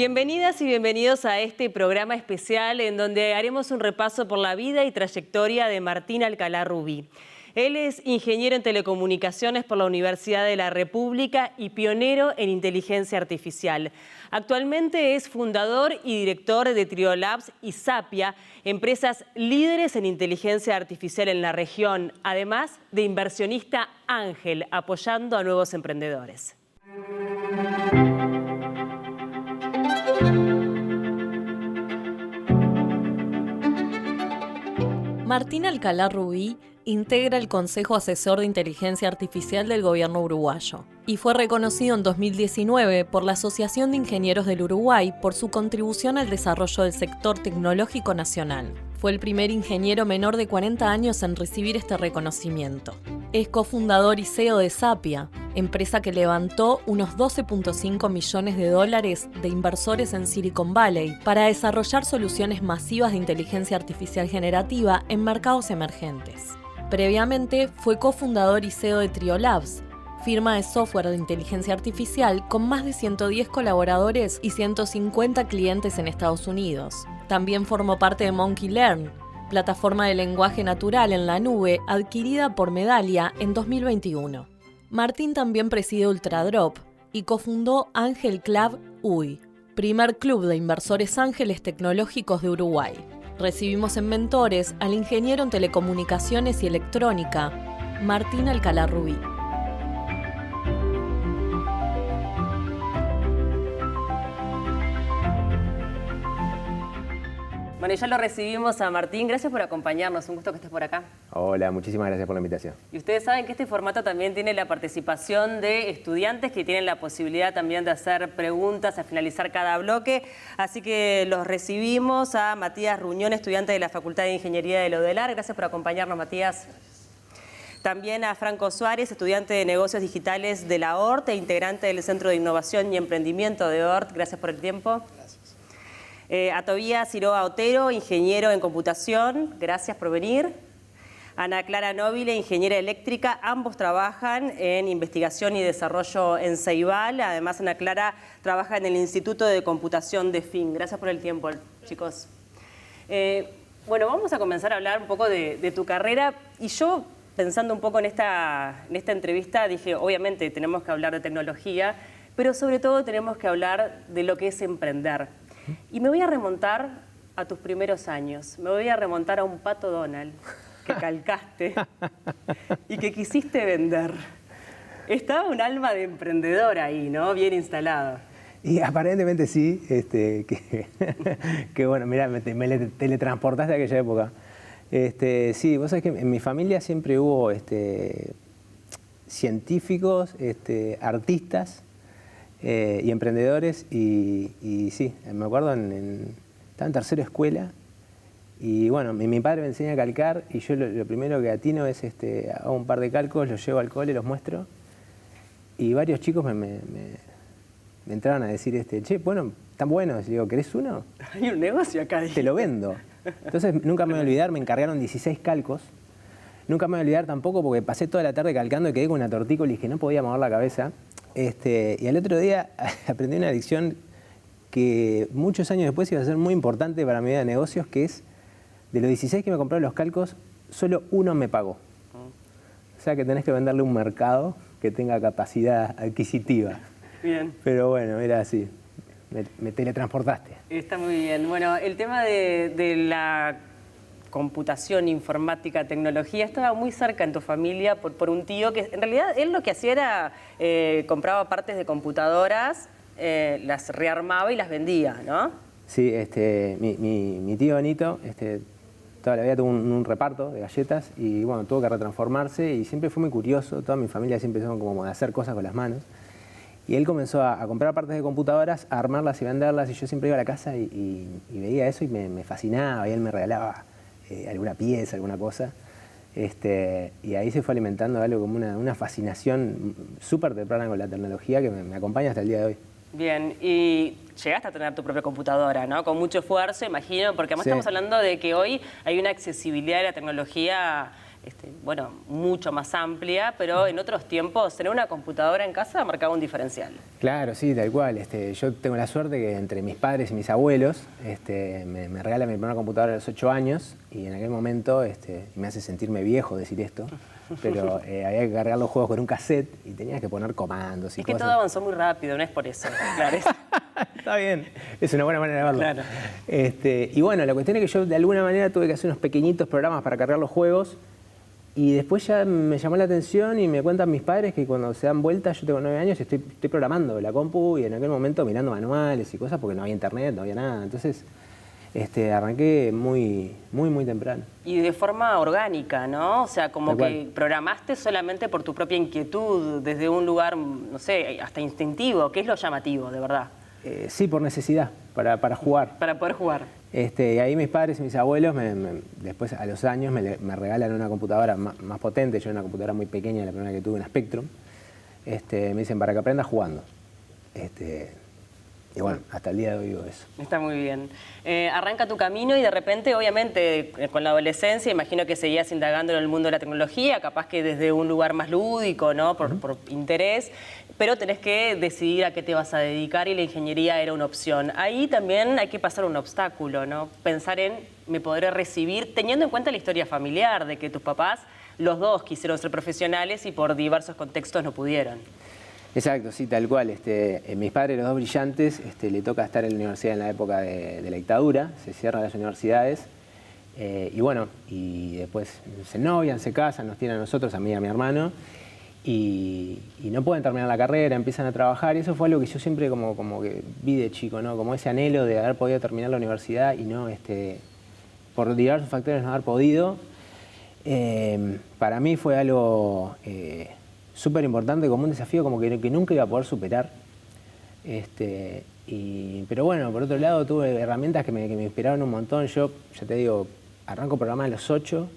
Bienvenidas y bienvenidos a este programa especial en donde haremos un repaso por la vida y trayectoria de Martín Alcalá Rubí. Él es ingeniero en telecomunicaciones por la Universidad de la República y pionero en inteligencia artificial. Actualmente es fundador y director de Triolabs y Sapia, empresas líderes en inteligencia artificial en la región, además de inversionista ángel, apoyando a nuevos emprendedores. Martín Alcalá Rubí integra el Consejo Asesor de Inteligencia Artificial del gobierno uruguayo y fue reconocido en 2019 por la Asociación de Ingenieros del Uruguay por su contribución al desarrollo del sector tecnológico nacional. Fue el primer ingeniero menor de 40 años en recibir este reconocimiento. Es cofundador y CEO de Sapia, empresa que levantó unos 12.5 millones de dólares de inversores en Silicon Valley para desarrollar soluciones masivas de inteligencia artificial generativa en mercados emergentes. Previamente fue cofundador y CEO de Triolabs, firma de software de inteligencia artificial con más de 110 colaboradores y 150 clientes en Estados Unidos. También formó parte de Monkey Learn, plataforma de lenguaje natural en la nube adquirida por Medallia en 2021. Martín también preside Ultradrop y cofundó Ángel Club UI, primer club de inversores ángeles tecnológicos de Uruguay. Recibimos en mentores al ingeniero en telecomunicaciones y electrónica, Martín Alcalá Rubí. Bueno, ya lo recibimos a Martín. Gracias por acompañarnos. Un gusto que estés por acá. Hola, muchísimas gracias por la invitación. Y ustedes saben que este formato también tiene la participación de estudiantes que tienen la posibilidad también de hacer preguntas al finalizar cada bloque. Así que los recibimos a Matías Ruñón, estudiante de la Facultad de Ingeniería de Lodelar. Gracias por acompañarnos, Matías. También a Franco Suárez, estudiante de Negocios Digitales de la ORT e integrante del Centro de Innovación y Emprendimiento de ORT. Gracias por el tiempo. A Tobías Iroa Otero, ingeniero en computación, gracias por venir. Ana Clara Nobile, ingeniera eléctrica, ambos trabajan en investigación y desarrollo en Ceibal. Además, Ana Clara trabaja en el Instituto de Computación de FIN. Gracias por el tiempo, chicos. Bueno, vamos a comenzar a hablar un poco de tu carrera. Y yo, pensando un poco en esta entrevista, dije, obviamente tenemos que hablar de tecnología, pero sobre todo tenemos que hablar de lo que es emprender. Y me voy a remontar a tus primeros años. Me voy a remontar a un Pato Donald que calcaste y que quisiste vender. Estaba un alma de emprendedor ahí, ¿no? Bien instalado. Y aparentemente sí, que bueno, mirá, me teletransportaste a aquella época. Sí, vos sabés que en mi familia siempre hubo científicos, artistas, y emprendedores, y sí, me acuerdo, estaba en tercera escuela, y bueno, mi padre me enseña a calcar, y yo lo primero que atino es, hago un par de calcos, los llevo al cole, los muestro, y varios chicos me entraron a decir, che, bueno, tan buenos, y digo, ¿querés uno? Hay un negocio acá. Te lo vendo. Entonces nunca me voy a olvidar, me encargaron 16 calcos, nunca me voy a olvidar tampoco porque pasé toda la tarde calcando y quedé con una tortícolis que no podía mover la cabeza. Y al otro día aprendí una lección que muchos años después iba a ser muy importante para mi vida de negocios, que es, de los 16 que me compraron los calcos, solo uno me pagó. O sea que tenés que venderle un mercado que tenga capacidad adquisitiva. Bien. Pero bueno, era así, me teletransportaste. Está muy bien. Bueno, el tema de la computación, informática, tecnología, estaba muy cerca en tu familia por un tío que en realidad él lo que hacía era compraba partes de computadoras, las rearmaba y las vendía, ¿no? Sí, mi tío Benito toda la vida tuvo un reparto de galletas y bueno, tuvo que retransformarse y siempre fue muy curioso, toda mi familia siempre empezó como a hacer cosas con las manos. Y él comenzó a comprar partes de computadoras, a armarlas y venderlas, y yo siempre iba a la casa y veía eso y me fascinaba, y él me regalaba alguna pieza, alguna cosa. Y ahí se fue alimentando algo como una fascinación súper temprana con la tecnología que me acompaña hasta el día de hoy. Bien, y llegaste a tener tu propia computadora, ¿no? Con mucho esfuerzo, imagino, porque además Sí. estamos hablando de que hoy hay una accesibilidad de la tecnología bueno, mucho más amplia, pero en otros tiempos tener una computadora en casa marcaba un diferencial. Claro, sí, tal cual. Yo tengo la suerte que entre mis padres y mis abuelos me regalan mi primera computadora a los 8 años y en aquel momento me hace sentirme viejo decir esto, pero había que cargar los juegos con un cassette y tenías que poner comandos y Es que cosas. todo avanzó muy rápido, no es por eso, claro. Está bien, es una buena manera de verlo. Claro. Y bueno, la cuestión es que yo de alguna manera tuve que hacer unos pequeñitos programas para cargar los juegos y después ya me llamó la atención y me cuentan mis padres que cuando se dan vuelta, yo tengo 9 años y estoy programando la compu y en aquel momento mirando manuales y cosas porque no había internet, no había nada. Entonces arranqué muy temprano. Y de forma orgánica, ¿no? O sea, como Tal que cual. programaste solamente por tu propia inquietud, desde un lugar, no sé, hasta instintivo, que es lo llamativo, de verdad, Sí, por necesidad, para jugar. para poder jugar. Y ahí mis padres y mis abuelos, después a los años, me regalan una computadora más potente. Yo una computadora muy pequeña, la primera que tuve, una Spectrum. Me dicen, para que aprendas jugando. Y bueno, hasta el día de hoy digo eso. Está muy bien. Arranca tu camino y de repente, obviamente, con la adolescencia, imagino que seguías indagando en el mundo de la tecnología, capaz que desde un lugar más lúdico, ¿no? Por interés, pero tenés que decidir a qué te vas a dedicar y la ingeniería era una opción. Ahí también hay que pasar un obstáculo, ¿no? Pensar en, me podré recibir, teniendo en cuenta la historia familiar, de que tus papás, los dos quisieron ser profesionales y por diversos contextos no pudieron. Exacto, sí, tal cual. Mis padres, los dos brillantes, le toca estar en la universidad en la época de la dictadura, se cierran las universidades y bueno, y después se novian, se casan, nos tienen a nosotros, a mí y a mi hermano, y no pueden terminar la carrera, empiezan a trabajar y eso fue algo que yo siempre como que vi de chico, ¿no? Como ese anhelo de haber podido terminar la universidad y no, por diversos factores no haber podido. Para mí fue algo súper importante, como un desafío como que nunca iba a poder superar. Pero bueno, por otro lado tuve herramientas que me inspiraron un montón. Yo, ya te digo, arranco a programar a los 8,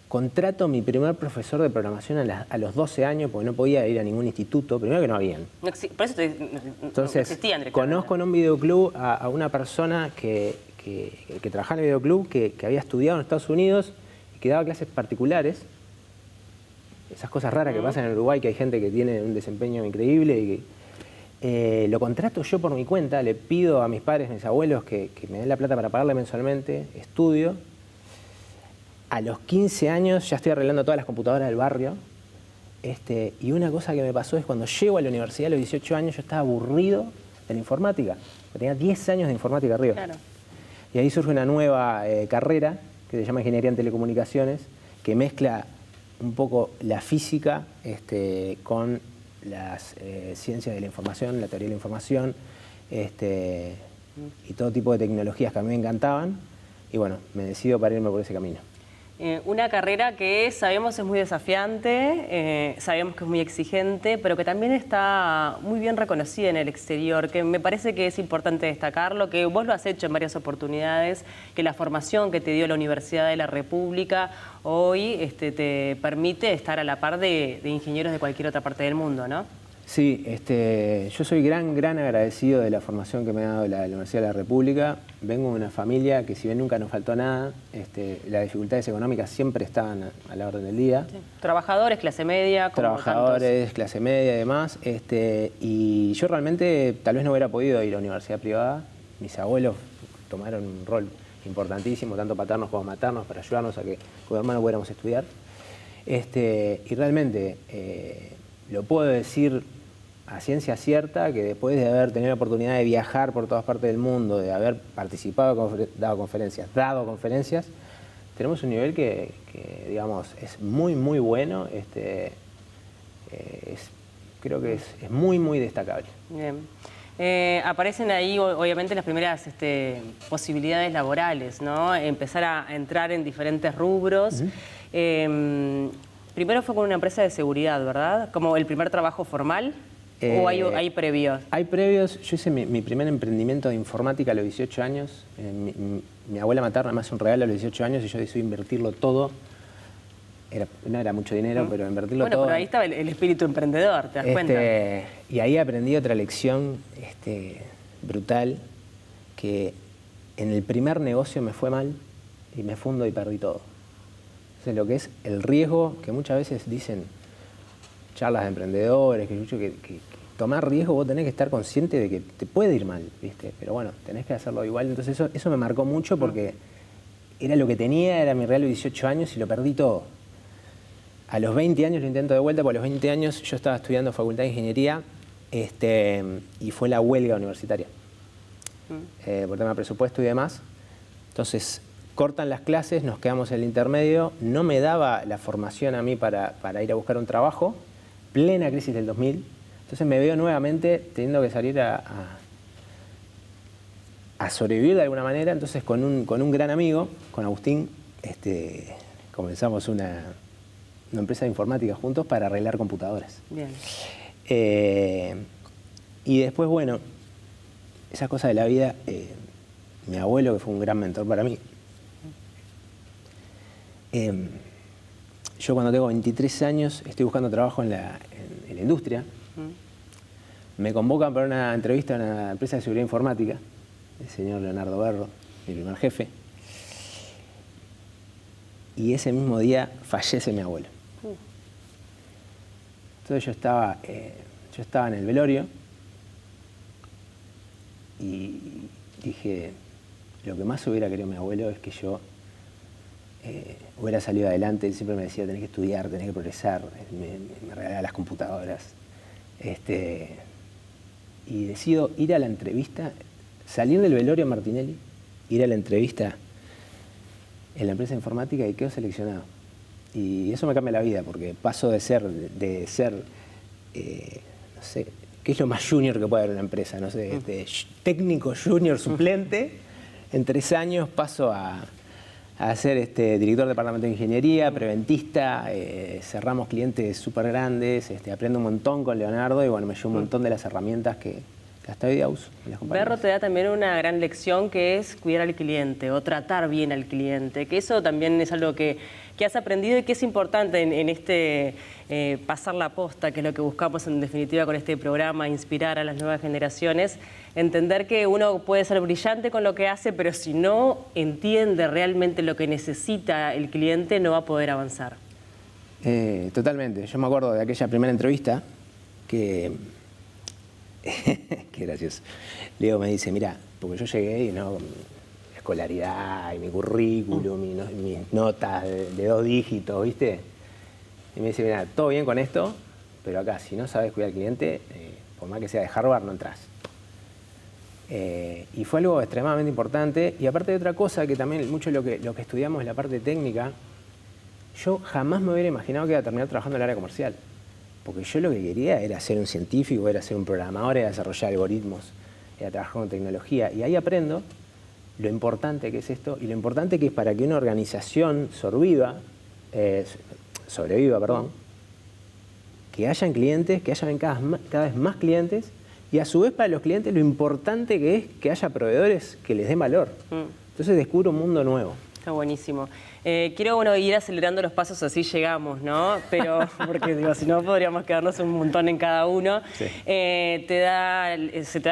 contrato mi primer profesor de programación a los 12 años porque no podía ir a ningún instituto, primero que no habían. Por eso Entonces, no existían directamente. conozco en un videoclub a una persona que trabajaba en el videoclub, que había estudiado en Estados Unidos y que daba clases particulares. Esas cosas raras que pasan en Uruguay, que hay gente que tiene un desempeño increíble y que lo contrato yo por mi cuenta, le pido a mis padres, mis abuelos que me den la plata para pagarle mensualmente, estudio. A los 15 años ya estoy arreglando todas las computadoras del barrio. Y una cosa que me pasó es cuando llego a la universidad a los 18 años yo estaba aburrido de la informática. Tenía 10 años de informática arriba. Claro. Y ahí surge una nueva carrera que se llama Ingeniería en Telecomunicaciones, que mezcla un poco la física con las ciencias de la información, la teoría de la información y todo tipo de tecnologías que a mí me encantaban. Y bueno, me decido para irme por ese camino. Una carrera que sabemos es muy desafiante, sabemos que es muy exigente, pero que también está muy bien reconocida en el exterior, que me parece que es importante destacarlo, que vos lo has hecho en varias oportunidades, que la formación que te dio la Universidad de la República hoy te permite estar a la par de ingenieros de cualquier otra parte del mundo, ¿no? Sí, yo soy gran agradecido de la formación que me ha dado la Universidad de la República. Vengo de una familia que si bien nunca nos faltó nada, las dificultades económicas siempre estaban a la orden del día. Sí. Trabajadores, clase media, como Trabajadores, tantos. clase media y demás. Y yo realmente tal vez no hubiera podido ir a la universidad privada. Mis abuelos tomaron un rol importantísimo, tanto paternos como maternos, para ayudarnos a que con hermanos pudiéramos estudiar. Y realmente lo puedo decir a ciencia cierta que después de haber tenido la oportunidad de viajar por todas partes del mundo, de haber participado, dado conferencias, tenemos un nivel que digamos, es muy bueno, creo que es muy destacable. Bien. Aparecen ahí, obviamente, las primeras posibilidades laborales, ¿no? Empezar a entrar en diferentes rubros. Primero fue con una empresa de seguridad, ¿verdad? ¿Como el primer trabajo formal? ¿O hay previos? Hay previos. Yo hice mi primer emprendimiento de informática a los 18 años. Mi abuela materna me hace un regalo a los 18 años y yo decidí invertirlo todo. No era mucho dinero, pero invertirlo todo. Bueno, pero ahí estaba el espíritu emprendedor, ¿te das cuenta? Y ahí aprendí otra lección brutal, que en el primer negocio me fue mal y me fundo y perdí todo. O Entonces, lo que es el riesgo, que muchas veces dicen charlas de emprendedores, que tomar riesgo, vos tenés que estar consciente de que te puede ir mal, ¿viste? Pero bueno, tenés que hacerlo igual. Entonces eso me marcó mucho porque era lo que tenía, era mi regalo de 18 años y lo perdí todo. A los 20 años lo intento de vuelta, porque a los 20 años yo estaba estudiando Facultad de Ingeniería y fue la huelga universitaria. Por tema de presupuesto y demás. Entonces, cortan las clases, nos quedamos en el intermedio, no me daba la formación a mí para ir a buscar un trabajo, plena crisis del 2000. Entonces me veo nuevamente teniendo que salir a sobrevivir de alguna manera. Entonces con un gran amigo, con Agustín, comenzamos una empresa de informática juntos para arreglar computadoras. Bien. Y después, bueno, esas cosas de la vida, mi abuelo, que fue un gran mentor para mí. Yo cuando tengo 23 años estoy buscando trabajo en la industria. Me convocan para una entrevista a una empresa de seguridad informática, el señor Leonardo Berro, mi primer jefe. Y ese mismo día fallece mi abuelo. Entonces yo estaba en el velorio y dije, lo que más hubiera querido mi abuelo es que yo hubiera salido adelante. Él siempre me decía, tenés que estudiar, tenés que progresar, me regalaba las computadoras. Y decido ir a la entrevista, salir del velorio a Martinelli, ir a la entrevista en la empresa de informática y quedo seleccionado. Y eso me cambia la vida, porque paso de ser no sé, ¿qué es lo más junior que puede haber en una empresa? No sé, de técnico junior suplente, en 3 años paso a ser director de departamento de ingeniería, preventista, cerramos clientes súper grandes, aprendo un montón con Leonardo y bueno, me llevo un montón de las herramientas que hasta hoy día uso en las compañías. Berro te da también una gran lección que es cuidar al cliente o tratar bien al cliente, que eso también es algo que has aprendido y que es importante en pasar la posta, que es lo que buscamos en definitiva con este programa, inspirar a las nuevas generaciones, entender que uno puede ser brillante con lo que hace, pero si no entiende realmente lo que necesita el cliente, no va a poder avanzar. Totalmente. Yo me acuerdo de aquella primera entrevista que... Qué gracioso. Leo me dice, mira, porque yo llegué y no con mi escolaridad y mi currículum, mis notas de 2 dígitos, ¿viste? Y me dice, mira, todo bien con esto, pero acá si no sabes cuidar al cliente, por más que sea de Harvard, no entras. Y fue algo extremadamente importante. Y aparte de otra cosa, que también mucho lo que estudiamos es la parte técnica, yo jamás me hubiera imaginado que iba a terminar trabajando en el área comercial. Porque yo lo que quería era ser un científico, era ser un programador, era desarrollar algoritmos, era trabajar con tecnología. Y ahí aprendo lo importante que es esto y lo importante que es para que una organización sobreviva, que hayan clientes, que hayan cada vez más clientes y a su vez para los clientes lo importante que es que haya proveedores que les den valor. Entonces descubro un mundo nuevo. Está buenísimo. Quiero ir acelerando los pasos, así llegamos, ¿no? Pero, porque digo, si no podríamos quedarnos un montón en cada uno. Sí. Se te da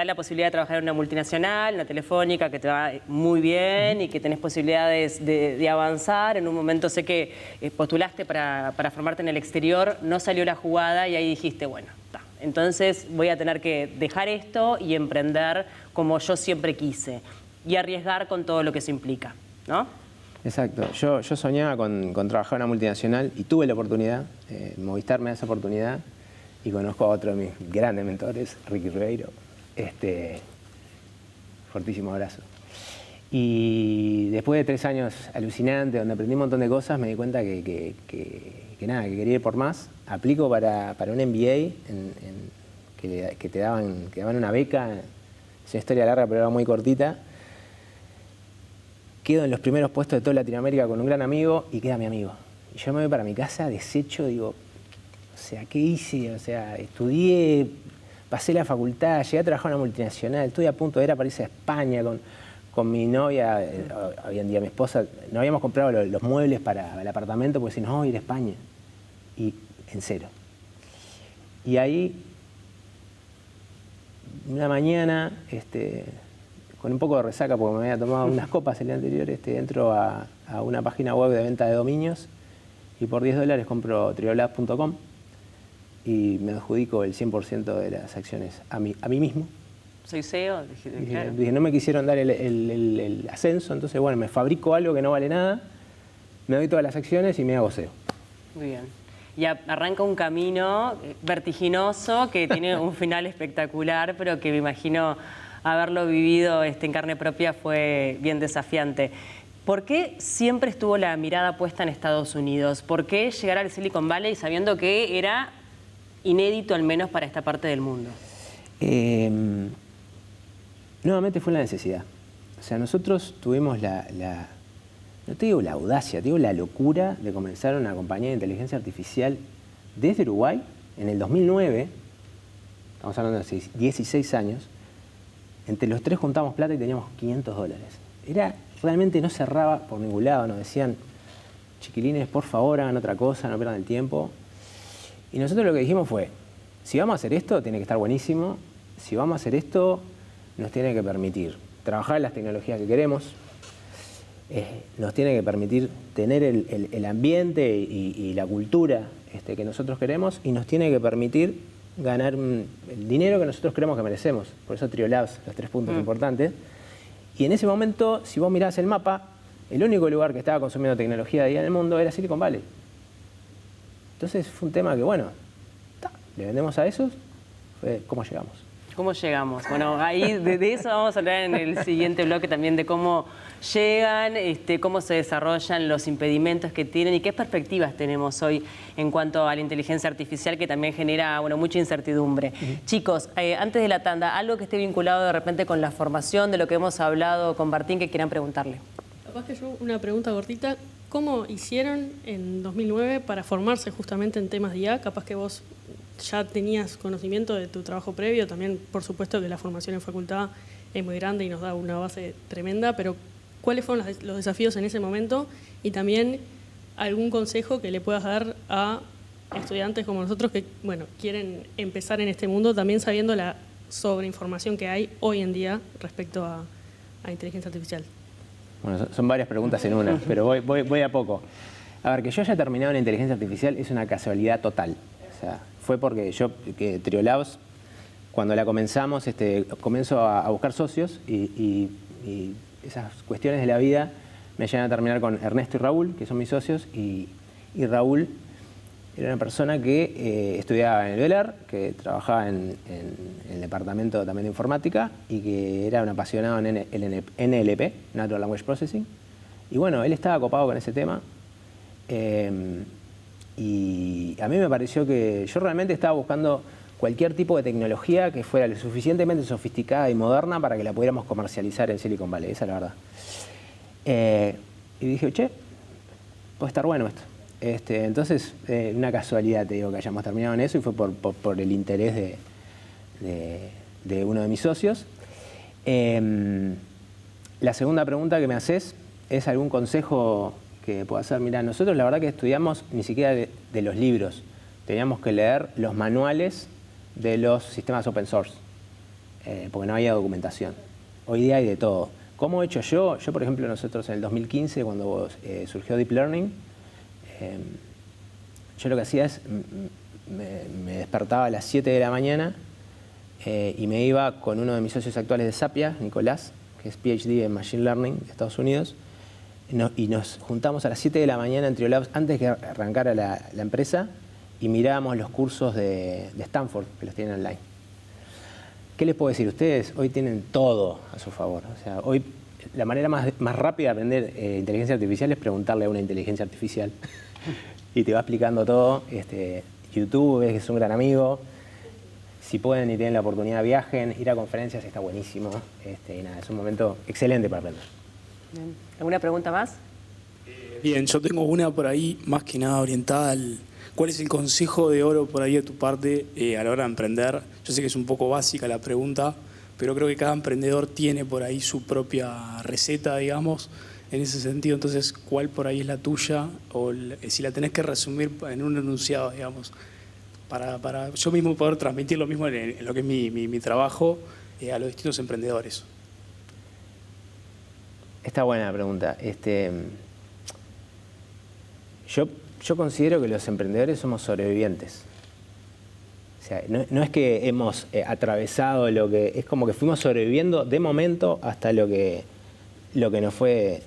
la posibilidad de trabajar en una multinacional, una telefónica, que te va muy bien y que tenés posibilidades de avanzar. En un momento sé que postulaste para formarte en el exterior, no salió la jugada y ahí dijiste, bueno, está. Entonces voy a tener que dejar esto y emprender como yo siempre quise y arriesgar con todo lo que eso implica, ¿no? Exacto. Yo soñaba con trabajar en una multinacional y tuve la oportunidad. Movistar me da esa oportunidad y conozco a otro de mis grandes mentores, Ricky Ribeiro. Fortísimo abrazo. Y después de 3 años alucinantes, donde aprendí un montón de cosas, me di cuenta que quería ir por más. Aplico para un MBA que te daban una beca. Es una historia larga, pero era muy cortita. Quedo en los primeros puestos de toda Latinoamérica con un gran amigo y queda mi amigo. Y yo me voy para mi casa deshecho, digo, o sea, ¿qué hice? O sea, estudié, pasé la facultad, llegué a trabajar en una multinacional, estuve a punto de ir a París a España con mi novia, hoy en día mi esposa, no habíamos comprado los muebles para el apartamento porque si no, vamos a ir a España. Y en cero. Y ahí, una mañana, con un poco de resaca porque me había tomado unas copas el día anterior, entro a una página web de venta de dominios y por $10 compro triolabs.com y me adjudico el 100% de las acciones a mí mismo. Soy CEO, claro. Dije, no me quisieron dar el ascenso, entonces bueno, me fabrico algo que no vale nada, me doy todas las acciones y me hago CEO. Muy bien. Y arranca un camino vertiginoso que tiene un final espectacular, pero que me imagino haberlo vivido en carne propia fue bien desafiante. ¿Por qué siempre estuvo la mirada puesta en Estados Unidos? ¿Por qué llegar al Silicon Valley sabiendo que era inédito, al menos para esta parte del mundo? Nuevamente fue la necesidad. O sea, nosotros tuvimos no te digo la audacia, te digo la locura de comenzar una compañía de inteligencia artificial desde Uruguay en el 2009, estamos hablando de 16 años, entre los tres juntamos plata y teníamos $500. Realmente no cerraba por ningún lado, nos decían, chiquilines, por favor, hagan otra cosa, no pierdan el tiempo. Y nosotros lo que dijimos fue, si vamos a hacer esto, tiene que estar buenísimo, si vamos a hacer esto, nos tiene que permitir trabajar en las tecnologías que queremos, nos tiene que permitir tener el ambiente y la cultura que nosotros queremos y nos tiene que permitir ganar el dinero que nosotros creemos que merecemos. Por eso Triolabs, los 3 puntos importantes. Y en ese momento, si vos mirás el mapa, el único lugar que estaba consumiendo tecnología de día en el mundo era Silicon Valley. Entonces fue un tema que, bueno, le vendemos a esos, fue cómo llegamos. ¿Cómo llegamos? Bueno, ahí de eso vamos a hablar en el siguiente bloque también, de cómo llegan, cómo se desarrollan, los impedimentos que tienen y qué perspectivas tenemos hoy en cuanto a la inteligencia artificial, que también genera mucha incertidumbre. Chicos, antes de la tanda, algo que esté vinculado de repente con la formación, de lo que hemos hablado con Martín, que quieran preguntarle. Capaz que yo una pregunta cortita. ¿Cómo hicieron en 2009 para formarse justamente en temas de IA? Capaz que vos ya tenías conocimiento de tu trabajo previo, también por supuesto que la formación en facultad es muy grande y nos da una base tremenda, pero ¿cuáles fueron los desafíos en ese momento? Y también algún consejo que le puedas dar a estudiantes como nosotros que quieren empezar en este mundo, también sabiendo la sobreinformación que hay hoy en día respecto a inteligencia artificial. Bueno, son varias preguntas en una, pero voy a poco. A ver, que yo haya terminado en inteligencia artificial es una casualidad total. O sea, fue porque que Triolabs, cuando la comenzamos, comienzo a buscar socios y esas cuestiones de la vida me llevan a terminar con Ernesto y Raúl, que son mis socios, y Raúl era una persona que estudiaba en el Belar, que trabajaba en el departamento también de informática y que era un apasionado en NLP, Natural Language Processing. Y bueno, él estaba copado con ese tema y a mí me pareció que yo realmente estaba buscando cualquier tipo de tecnología que fuera lo suficientemente sofisticada y moderna para que la pudiéramos comercializar en Silicon Valley, esa es la verdad. Y dije, che, puede estar bueno esto. Entonces, una casualidad, te digo, que hayamos terminado en eso y fue por el interés de uno de mis socios. La segunda pregunta que me haces es algún consejo que pueda hacer. Mirá, nosotros la verdad que estudiamos ni siquiera de los libros, teníamos que leer los manuales de los sistemas open source, porque no había documentación. Hoy día hay de todo. ¿Cómo he hecho yo? Yo, por ejemplo, nosotros en el 2015, cuando surgió Deep Learning, yo lo que hacía es, me despertaba a las 7 de la mañana y me iba con uno de mis socios actuales de Sapia, Nicolás, que es PhD en Machine Learning de Estados Unidos, y nos juntamos a las 7 de la mañana en Triolabs antes que arrancara la empresa y mirábamos los cursos de Stanford, que los tienen online. ¿Qué les puedo decir? Ustedes hoy tienen todo a su favor. O sea, hoy la manera más rápida de aprender inteligencia artificial es preguntarle a una inteligencia artificial y te va explicando todo. YouTube es un gran amigo. Si pueden y tienen la oportunidad, viajen, ir a conferencias está buenísimo. Y nada, es un momento excelente para aprender. Bien. ¿Alguna pregunta más? Bien, yo tengo una por ahí más que nada orientada al... ¿Cuál es el consejo de oro por ahí de tu parte a la hora de emprender? Yo sé que es un poco básica la pregunta, pero creo que cada emprendedor tiene por ahí su propia receta, digamos, en ese sentido. Entonces, ¿cuál por ahí es la tuya? O si la tenés que resumir en un enunciado, digamos, para yo mismo poder transmitir lo mismo en lo que es mi trabajo a los distintos emprendedores. Está buena la pregunta. Yo yo considero que los emprendedores somos sobrevivientes. O sea, no es que hemos atravesado lo que... Es como que fuimos sobreviviendo de momento hasta lo que nos fue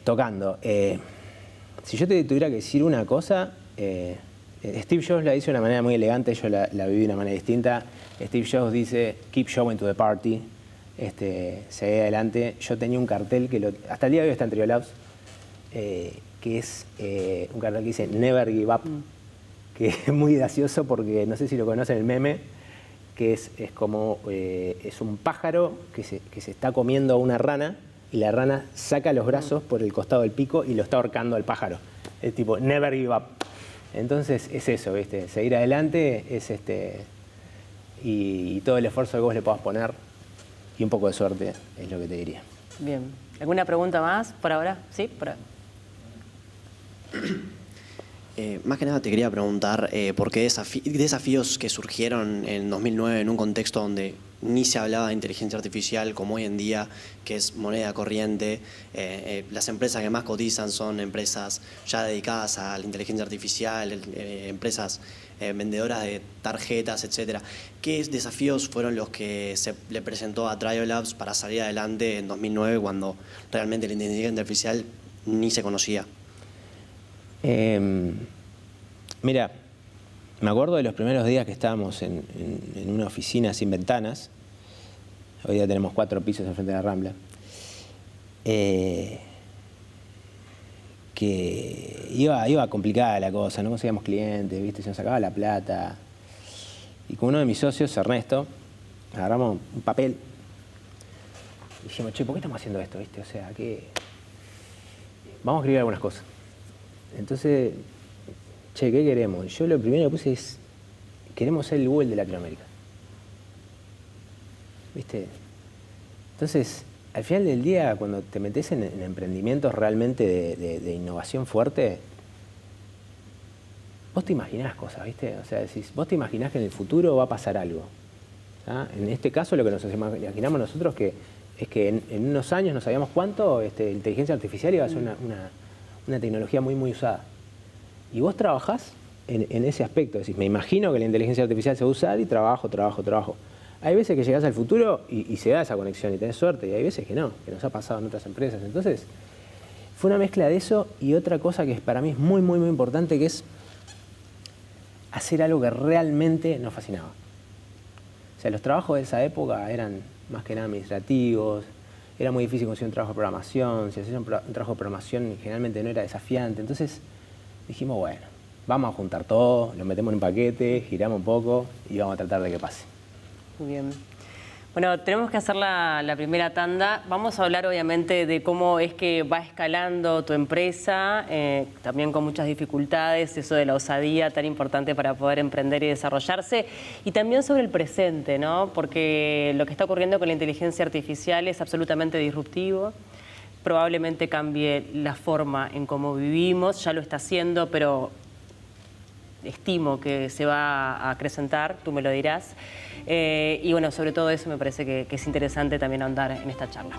tocando. Si yo te tuviera que decir una cosa, Steve Jobs la dice de una manera muy elegante, yo la viví de una manera distinta. Steve Jobs dice, keep showing to the party, seguí adelante. Yo tenía un cartel que hasta el día de hoy está en Triolabs, que es un cartel que dice never give up, que es muy gracioso porque no sé si lo conocen el meme, que es como es un pájaro que se está comiendo a una rana y la rana saca los brazos por el costado del pico y lo está ahorcando al pájaro. Es tipo never give up. Entonces es eso, ¿viste? Seguir adelante es y todo el esfuerzo que vos le puedas poner y un poco de suerte es lo que te diría. Bien. ¿Alguna pregunta más por ahora? Sí, por ahora. Más que nada te quería preguntar por qué desafíos que surgieron en 2009 en un contexto donde ni se hablaba de inteligencia artificial como hoy en día, que es moneda corriente. Las empresas que más cotizan son empresas ya dedicadas a la inteligencia artificial, empresas vendedoras de tarjetas, etc. ¿Qué desafíos fueron los que se le presentó a Triolabs para salir adelante en 2009 cuando realmente la inteligencia artificial ni se conocía? Mira, me acuerdo de los primeros días que estábamos en una oficina sin ventanas. Hoy día tenemos 4 pisos enfrente de la Rambla. Que iba complicada la cosa, no conseguíamos clientes, ¿viste? Se nos sacaba la plata. Y con uno de mis socios, Ernesto, agarramos un papel y dijimos, che, ¿por qué estamos haciendo esto? ¿Viste? O sea, que vamos a escribir algunas cosas. Entonces, che, ¿qué queremos? Yo lo primero que puse es, queremos ser el Google de Latinoamérica. ¿Viste? Entonces, al final del día, cuando te metes en emprendimientos realmente de innovación fuerte, vos te imaginás cosas, ¿viste? O sea, decís, vos te imaginás que en el futuro va a pasar algo. ¿Ah? En este caso, lo que nos imaginamos nosotros es que en unos años, no sabíamos cuánto, inteligencia artificial iba a ser una tecnología muy, muy usada. Y vos trabajás en ese aspecto. Decís, me imagino que la inteligencia artificial se va a usar y trabajo. Hay veces que llegás al futuro y se da esa conexión y tenés suerte, y hay veces que no, que nos ha pasado en otras empresas. Entonces, fue una mezcla de eso y otra cosa que para mí es muy, muy, muy importante, que es hacer algo que realmente nos fascinaba. O sea, los trabajos de esa época eran más que nada administrativos, era muy difícil conseguir un trabajo de programación, si hacías un trabajo de programación generalmente no era desafiante. Entonces dijimos, bueno, vamos a juntar todo, lo metemos en un paquete, giramos un poco y vamos a tratar de que pase. Muy bien. Bueno, tenemos que hacer la primera tanda. Vamos a hablar obviamente de cómo es que va escalando tu empresa, también con muchas dificultades, eso de la osadía tan importante para poder emprender y desarrollarse, y también sobre el presente, ¿no? Porque lo que está ocurriendo con la inteligencia artificial es absolutamente disruptivo. Probablemente cambie la forma en cómo vivimos, ya lo está haciendo, pero estimo que se va a acrecentar, tú me lo dirás. Y bueno, sobre todo eso me parece que es interesante también ahondar en esta charla.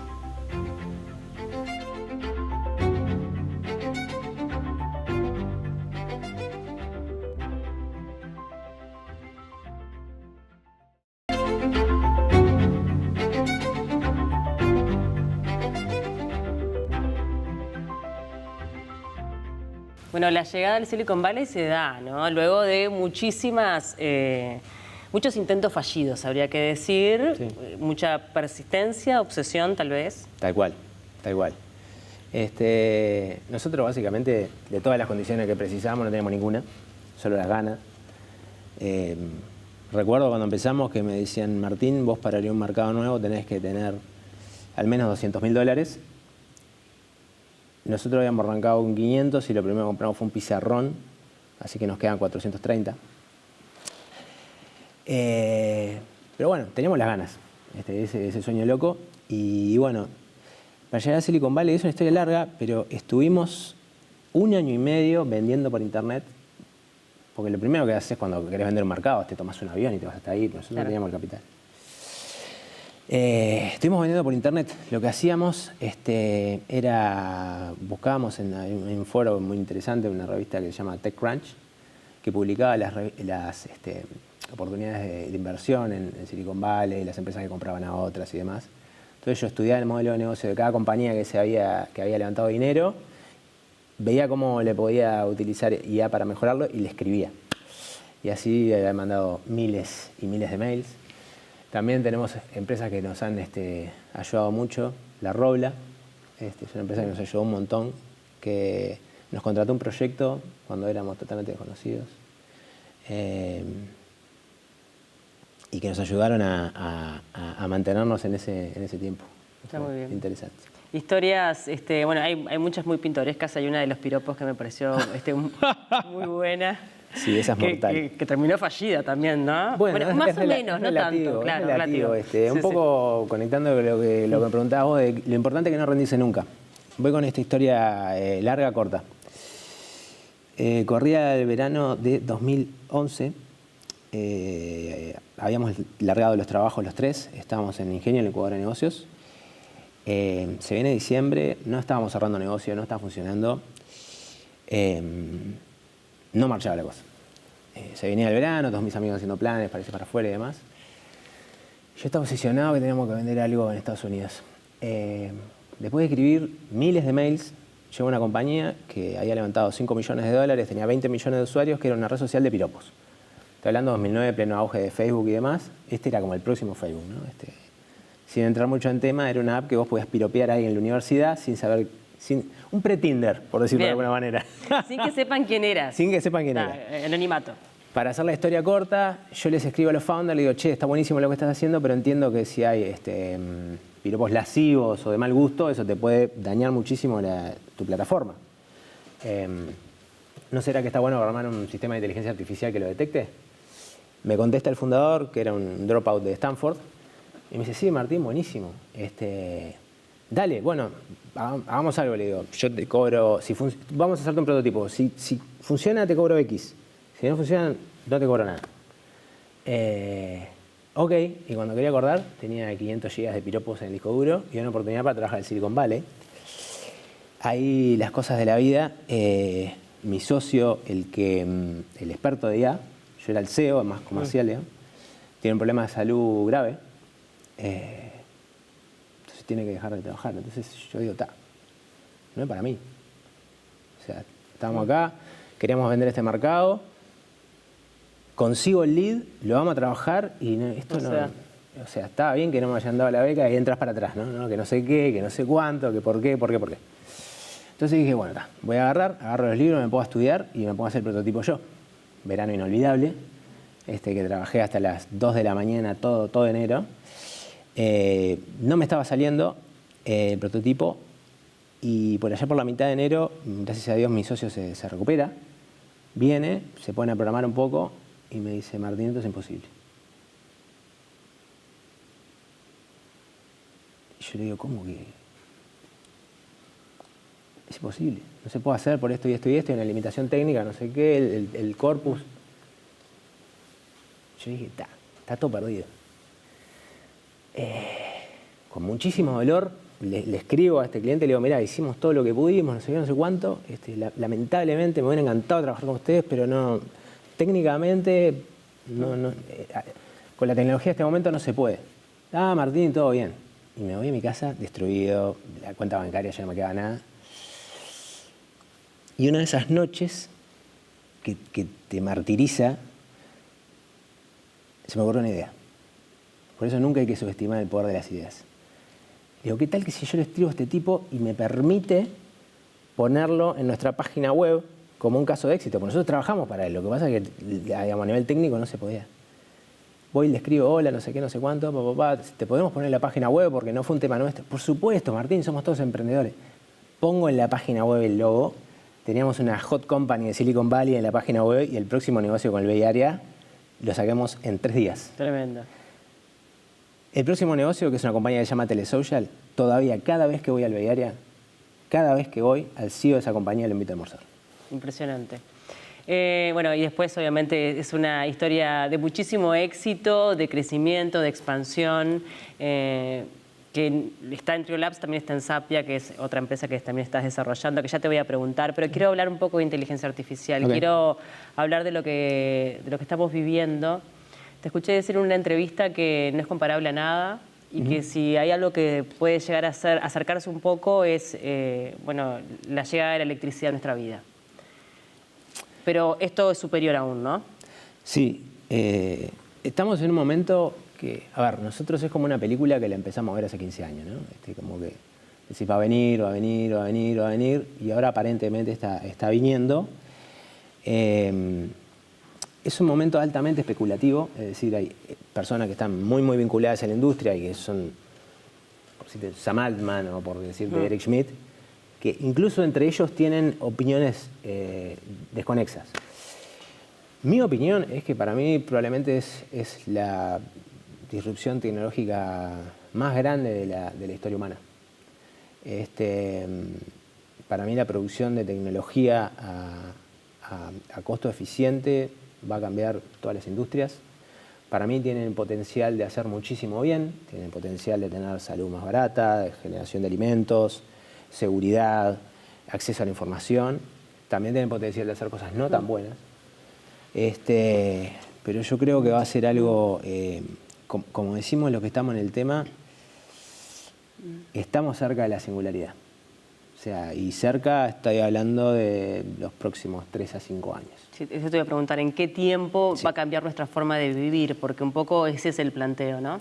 Bueno, la llegada del Silicon Valley se da, ¿no? Luego de muchos intentos fallidos, habría que decir, sí. Mucha persistencia, obsesión tal vez. Tal cual, tal cual. Nosotros básicamente de todas las condiciones que precisamos no tenemos ninguna, solo las ganas. Recuerdo cuando empezamos que me decían, Martín, vos para abrir un mercado nuevo tenés que tener al menos $200.000. Nosotros habíamos arrancado con 500 y lo primero que compramos fue un pizarrón, así que nos quedan 430. Pero bueno, teníamos las ganas, ese sueño loco. Y bueno, para llegar a Silicon Valley es una historia larga, pero estuvimos 1 año y medio vendiendo por internet, porque lo primero que haces cuando querés vender un mercado, te tomas un avión y te vas hasta ahí, nosotros no teníamos el capital. Estuvimos vendiendo por internet. Lo que hacíamos era, buscábamos en un foro muy interesante, una revista que se llama TechCrunch, que publicaba las oportunidades de inversión en Silicon Valley, las empresas que compraban a otras y demás. Entonces yo estudiaba el modelo de negocio de cada compañía que había levantado dinero, veía cómo le podía utilizar IA para mejorarlo y le escribía. Y así había mandado miles y miles de mails. También tenemos empresas que nos han ayudado mucho. La Robla es una empresa que nos ayudó un montón, que nos contrató un proyecto cuando éramos totalmente desconocidos. Y que nos ayudaron a mantenernos en ese tiempo. Está muy bien. Interesante. Historias, bueno, hay muchas muy pintorescas. Hay una de los piropos que me pareció muy buena. Sí, esa es mortal. Que terminó fallida también, ¿no? Bueno, más o menos, no tanto. Claro, relativo. Un poco conectando con lo que me preguntabas vos, de lo importante es que no rendirse nunca. Voy con esta historia larga, corta. Corría el verano de 2011. Habíamos largado los trabajos los tres, estábamos en Ingenio, en el Ecuador de Negocios. Se viene diciembre, no estábamos cerrando negocio, no estaba funcionando. No marchaba la cosa. Se venía el verano, todos mis amigos haciendo planes para irse para afuera y demás. Yo estaba obsesionado que teníamos que vender algo en Estados Unidos. Después de escribir miles de mails, llegó una compañía que había levantado $5 millones, tenía 20 millones de usuarios, que era una red social de piropos. Estoy hablando de 2009, pleno auge de Facebook y demás. Este era como el próximo Facebook, ¿no? Sin entrar mucho en tema, era una app que vos podías piropear ahí en la universidad sin saber... un pre-Tinder, por decirlo de alguna manera. Sin que sepan quién eras. Sin que sepan quién era. Anonimato. Para hacer la historia corta, yo les escribo a los founders, les digo, che, está buenísimo lo que estás haciendo, pero entiendo que si hay piropos lascivos o de mal gusto, eso te puede dañar muchísimo tu plataforma. ¿No será que está bueno armar un sistema de inteligencia artificial que lo detecte? Me contesta el fundador, que era un dropout de Stanford, y me dice, sí, Martín, buenísimo. Dale, bueno, hagamos algo, le digo. Yo te cobro, vamos a hacerte un prototipo. Si funciona, te cobro X. Si no funciona, no te cobro nada. Ok, y cuando quería acordar, tenía 500 GB de piropos en el disco duro y una oportunidad para trabajar en Silicon Valley. Ahí las cosas de la vida. Mi socio, el experto de IA, yo era el CEO, más comercial, tiene un problema de salud grave. Entonces tiene que dejar de trabajar. Entonces yo digo, no es para mí. O sea, estábamos acá, queríamos vender este mercado, consigo el lead, lo vamos a trabajar y o sea, estaba bien que no me hayan dado la beca y entras para atrás, ¿no? Que no sé qué, que no sé cuánto, que por qué. Entonces dije, bueno, voy a agarro los libros, me pongo a estudiar y me pongo a hacer el prototipo yo. Verano inolvidable, que trabajé hasta las 2 de la mañana todo enero. No me estaba saliendo el prototipo y por allá por la mitad de enero, gracias a Dios, mi socio se recupera, viene, se pone a programar un poco y me dice, Martín, esto es imposible. Y yo le digo, ¿cómo que? Es imposible, no se puede hacer por esto y esto y esto, y una limitación técnica, no sé qué, el corpus. Yo dije, está todo perdido. Con muchísimo dolor le escribo a este cliente y le digo, mirá, hicimos todo lo que pudimos, no sé qué, no sé cuánto. Lamentablemente me hubiera encantado trabajar con ustedes, pero no, técnicamente, con la tecnología de este momento no se puede. Martín, todo bien. Y me voy a mi casa destruido, la cuenta bancaria ya no me queda nada. Y una de esas noches que te martiriza, se me ocurrió una idea. Por eso nunca hay que subestimar el poder de las ideas. Digo, ¿qué tal que si yo le escribo a este tipo y me permite ponerlo en nuestra página web como un caso de éxito? Porque nosotros trabajamos para él, lo que pasa es que digamos, a nivel técnico no se podía. Voy y le escribo, hola, no sé qué, no sé cuánto, ¿te podemos poner en la página web porque no fue un tema nuestro? Por supuesto, Martín, somos todos emprendedores. Pongo en la página web el logo, teníamos una hot company de Silicon Valley en la página web y el próximo negocio con el Bay Area lo saquemos en 3 días. Tremendo. El próximo negocio, que es una compañía que se llama Telesocial, todavía cada vez que voy al Bay Area, cada vez que voy al CEO de esa compañía lo invito a almorzar. Impresionante. Bueno, y después obviamente es una historia de muchísimo éxito, de crecimiento, de expansión, que está en Triolabs, también está en Sapia, que es otra empresa que también estás desarrollando, que ya te voy a preguntar, pero quiero hablar un poco de inteligencia artificial, quiero hablar de lo que estamos viviendo. Te escuché decir en una entrevista que no es comparable a nada y que si hay algo que puede llegar a acercarse un poco es bueno, la llegada de la electricidad a nuestra vida. Pero esto es superior aún, ¿no? Sí, estamos en un momento que, a ver, nosotros es como una película que la empezamos a ver hace 15 años, ¿no? Como que decís, va a venir, va a venir, va a venir, va a venir, y ahora aparentemente está viniendo. Es un momento altamente especulativo, es decir, hay personas que están muy, muy vinculadas a la industria y que son, por decirte, Sam Altman o por decirte Eric Schmidt, que incluso entre ellos tienen opiniones desconexas. Mi opinión es que para mí probablemente es la disrupción tecnológica más grande de la historia humana. Para mí la producción de tecnología a costo eficiente va a cambiar todas las industrias. Para mí tienen el potencial de hacer muchísimo bien, tienen el potencial de tener salud más barata, de generación de alimentos, seguridad, acceso a la información. También tienen potencial de hacer cosas no tan buenas. Pero yo creo que va a ser algo, como decimos los que estamos en el tema, estamos cerca de la singularidad. O sea, y cerca estoy hablando de los próximos 3 a 5 años. Sí, eso te voy a preguntar, ¿en qué tiempo va a cambiar nuestra forma de vivir? Porque un poco ese es el planteo, ¿no?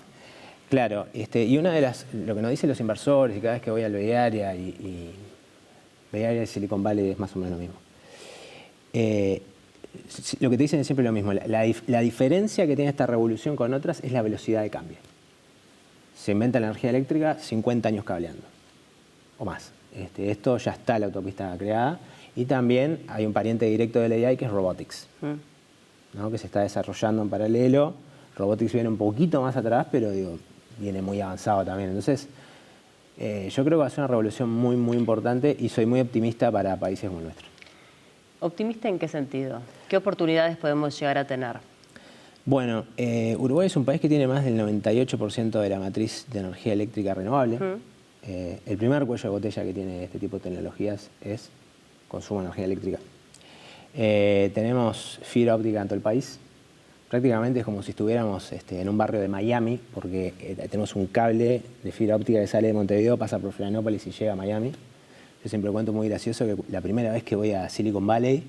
Claro, y una de lo que nos dicen los inversores, y cada vez que voy al Bay Area, y Bay Area y Silicon Valley es más o menos lo mismo. Lo que te dicen es siempre lo mismo. La diferencia que tiene esta revolución con otras es la velocidad de cambio. Se inventa la energía eléctrica, 50 años cableando, o más. Esto ya está, la autopista creada, y también hay un pariente directo del AI que es robotics, ¿no? Que se está desarrollando en paralelo. Robotics viene un poquito más atrás, pero digo, viene muy avanzado también. Entonces, yo creo que va a ser una revolución muy, muy importante y soy muy optimista para países como el nuestro. ¿Optimista en qué sentido? ¿Qué oportunidades podemos llegar a tener? Bueno, Uruguay es un país que tiene más del 98% de la matriz de energía eléctrica renovable. El primer cuello de botella que tiene este tipo de tecnologías es consumo de energía eléctrica. Tenemos fibra óptica en todo el país. Prácticamente es como si estuviéramos en un barrio de Miami, porque tenemos un cable de fibra óptica que sale de Montevideo, pasa por Florianópolis y llega a Miami. Yo siempre cuento muy gracioso que la primera vez que voy a Silicon Valley,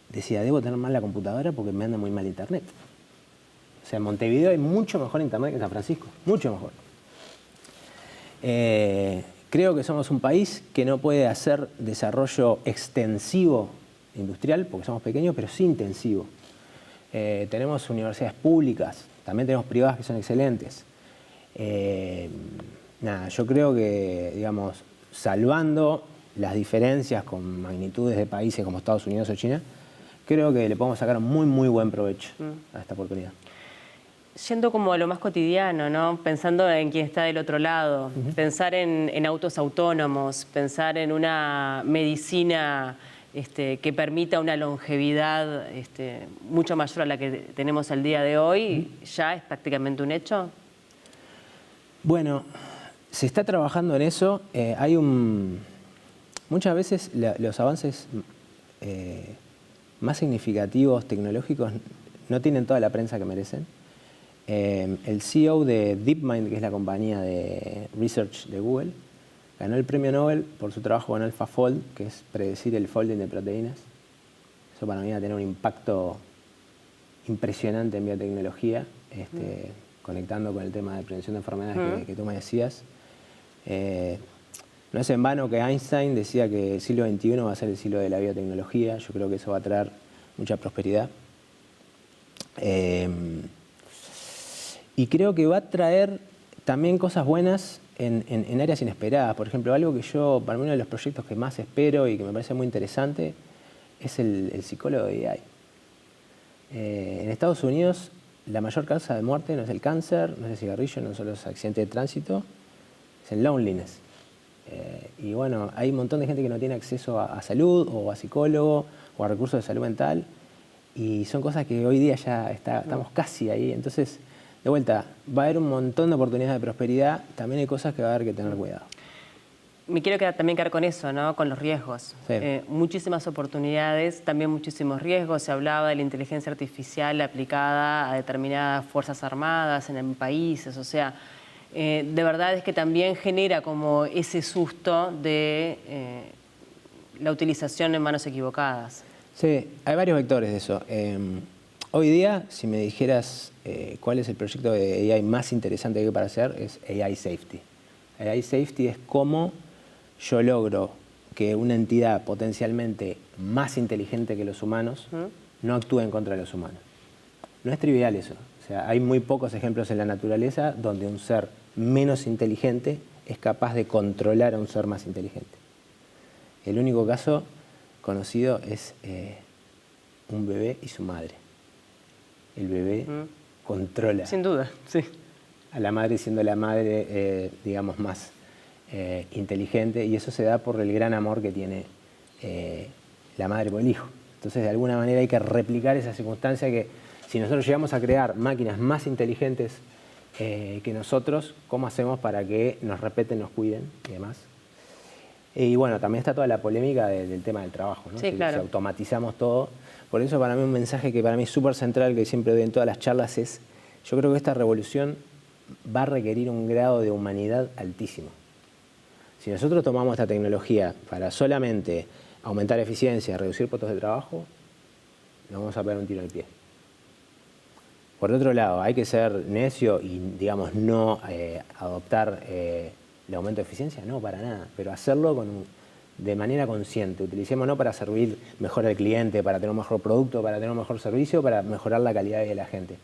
decía, debo tener mal la computadora porque me anda muy mal internet. O sea, en Montevideo hay mucho mejor internet que en San Francisco, mucho mejor. Creo que somos un país que no puede hacer desarrollo extensivo industrial, porque somos pequeños, pero sí intensivo. Tenemos universidades públicas, también tenemos privadas que son excelentes. Yo creo que, digamos, salvando las diferencias con magnitudes de países como Estados Unidos o China, creo que le podemos sacar muy, muy buen provecho a esta oportunidad. Yendo como a lo más cotidiano, ¿no? Pensando en quien está del otro lado, pensar en autos autónomos, pensar en una medicina que permita una longevidad mucho mayor a la que tenemos al día de hoy, ¿ya es prácticamente un hecho? Bueno, se está trabajando en eso. Muchas veces los avances más significativos tecnológicos no tienen toda la prensa que merecen. El CEO de DeepMind, que es la compañía de research de Google, ganó el premio Nobel por su trabajo con AlphaFold, que es predecir el folding de proteínas. Eso para mí va a tener un impacto impresionante en biotecnología, conectando con el tema de prevención de enfermedades que tú me decías. No es en vano que Einstein decía que el siglo XXI va a ser el siglo de la biotecnología. Yo creo que eso va a traer mucha prosperidad. Y creo que va a traer también cosas buenas en áreas inesperadas. Por ejemplo, algo que para mí uno de los proyectos que más espero y que me parece muy interesante es el psicólogo de AI. En Estados Unidos, la mayor causa de muerte no es el cáncer, no es el cigarrillo, no son los accidentes de tránsito, es el loneliness. Y bueno, hay un montón de gente que no tiene acceso a salud o a psicólogo o a recursos de salud mental. Y son cosas que hoy día ya estamos casi ahí. Entonces, de vuelta, va a haber un montón de oportunidades de prosperidad. También hay cosas que va a haber que tener cuidado. Me quiero también quedar con eso, ¿no? Con los riesgos. Sí. Muchísimas oportunidades, también muchísimos riesgos. Se hablaba de la inteligencia artificial aplicada a determinadas fuerzas armadas en países. O sea, de verdad es que también genera como ese susto de la utilización en manos equivocadas. Sí, hay varios vectores de eso. Hoy día, si me dijeras cuál es el proyecto de AI más interesante que hay para hacer, es AI Safety. AI Safety es cómo yo logro que una entidad potencialmente más inteligente que los humanos no actúe en contra de los humanos. No es trivial eso. O sea, hay muy pocos ejemplos en la naturaleza donde un ser menos inteligente es capaz de controlar a un ser más inteligente. El único caso conocido es un bebé y su madre. El bebé controla Sin duda, sí. a la madre siendo la madre, digamos, más inteligente, y eso se da por el gran amor que tiene la madre por el hijo. Entonces, de alguna manera hay que replicar esa circunstancia que si nosotros llegamos a crear máquinas más inteligentes que nosotros, ¿cómo hacemos para que nos respeten, nos cuiden y demás? Y bueno, también está toda la polémica del tema del trabajo, ¿no? Sí, claro. Si automatizamos todo. Por eso para mí un mensaje que para mí es súper central, que siempre doy en todas las charlas, es: yo creo que esta revolución va a requerir un grado de humanidad altísimo. Si nosotros tomamos esta tecnología para solamente aumentar eficiencia, reducir puestos de trabajo, nos vamos a pegar un tiro en el pie. Por otro lado, hay que ser necio y, digamos, no adoptar el aumento de eficiencia, no, para nada, pero hacerlo de manera consciente. Utilicémoslo para servir mejor al cliente, para tener un mejor producto, para tener un mejor servicio, para mejorar la calidad de la gente.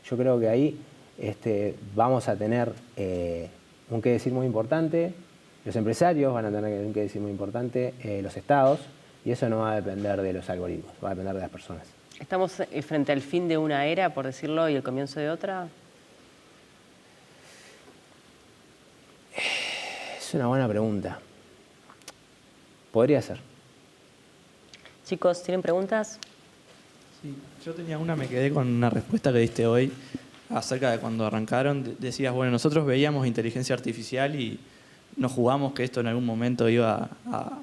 Yo creo que ahí vamos a tener un qué decir muy importante, los empresarios van a tener un qué decir muy importante, los estados, y eso no va a depender de los algoritmos, va a depender de las personas. ¿Estamos frente al fin de una era, por decirlo, y el comienzo de otra? Es una buena pregunta. Podría ser. Chicos, ¿tienen preguntas? Sí, yo tenía una, me quedé con una respuesta que diste hoy acerca de cuando arrancaron. Decías, bueno, nosotros veíamos inteligencia artificial y nos jugamos que esto en algún momento iba a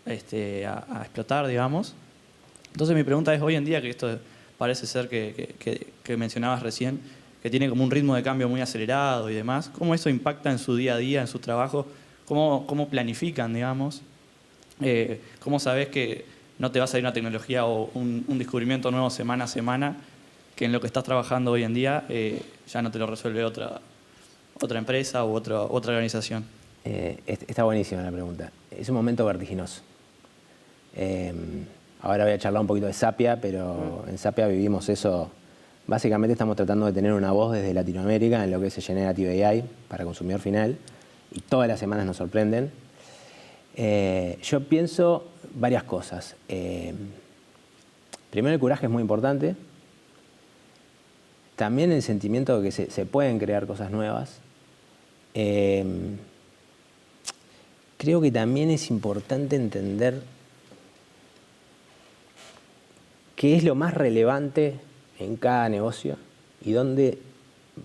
explotar, digamos. Entonces mi pregunta es, hoy en día, que esto parece ser que mencionabas recién, que tiene como un ritmo de cambio muy acelerado y demás, ¿cómo eso impacta en su día a día, en su trabajo? ¿Cómo planifican, digamos? ¿Cómo sabes que no te va a salir una tecnología o un descubrimiento nuevo semana a semana, que en lo que estás trabajando hoy en día ya no te lo resuelve otra empresa u otra organización? Está buenísima la pregunta. Es un momento vertiginoso. Ahora voy a charlar un poquito de Sapia, pero en Sapia vivimos eso. Básicamente estamos tratando de tener una voz desde Latinoamérica en lo que es Generative AI para consumidor final, y todas las semanas nos sorprenden. Yo pienso varias cosas. Primero, el coraje es muy importante. También el sentimiento de que se pueden crear cosas nuevas. Creo que también es importante entender qué es lo más relevante en cada negocio y dónde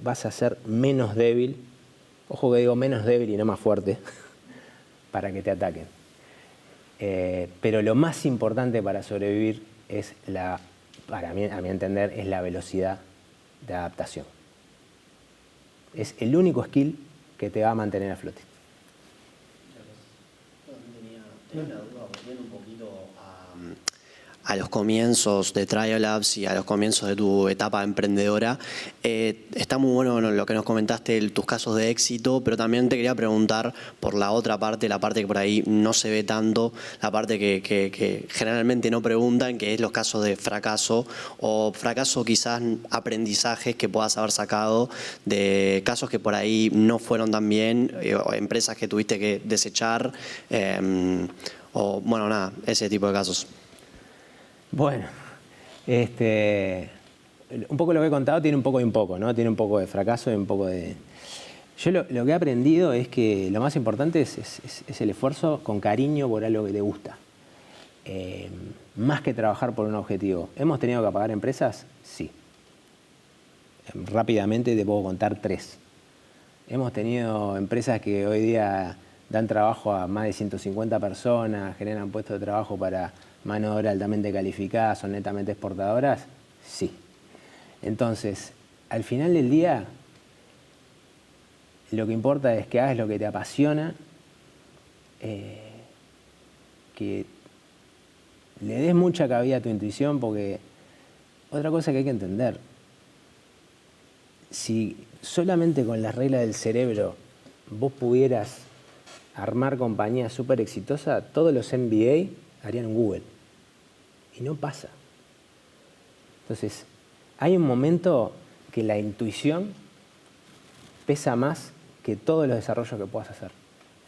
vas a ser menos débil. Ojo que digo menos débil y no más fuerte, para que te ataquen. Pero lo más importante para sobrevivir es a mi entender, es la velocidad de adaptación. Es el único skill que te va a mantener a flote. Tenía una duda, volviendo un poquito a los comienzos de Trial Labs y a los comienzos de tu etapa emprendedora. Está muy bueno lo que nos comentaste, tus casos de éxito, pero también te quería preguntar por la otra parte, la parte que por ahí no se ve tanto, la parte que generalmente no preguntan, que es los casos de fracaso, o fracaso quizás aprendizajes que puedas haber sacado de casos que por ahí no fueron tan bien, o empresas que tuviste que desechar, o bueno, nada, ese tipo de casos. Bueno, un poco lo que he contado tiene un poco y un poco, ¿no? Tiene un poco de fracaso y un poco de... Yo lo que he aprendido es que lo más importante es el esfuerzo con cariño por algo que te gusta. Más que trabajar por un objetivo. ¿Hemos tenido que apagar empresas? Sí. Rápidamente te puedo contar 3. Hemos tenido empresas que hoy día dan trabajo a más de 150 personas, generan puestos de trabajo para mano de obra altamente calificada, son netamente exportadoras. Sí. Entonces, al final del día, lo que importa es que hagas lo que te apasiona, que le des mucha cabida a tu intuición, porque otra cosa que hay que entender, si solamente con las reglas del cerebro vos pudieras armar compañías súper exitosas, todos los MBA harían un Google. Y no pasa. Entonces, hay un momento que la intuición pesa más que todos los desarrollos que puedas hacer.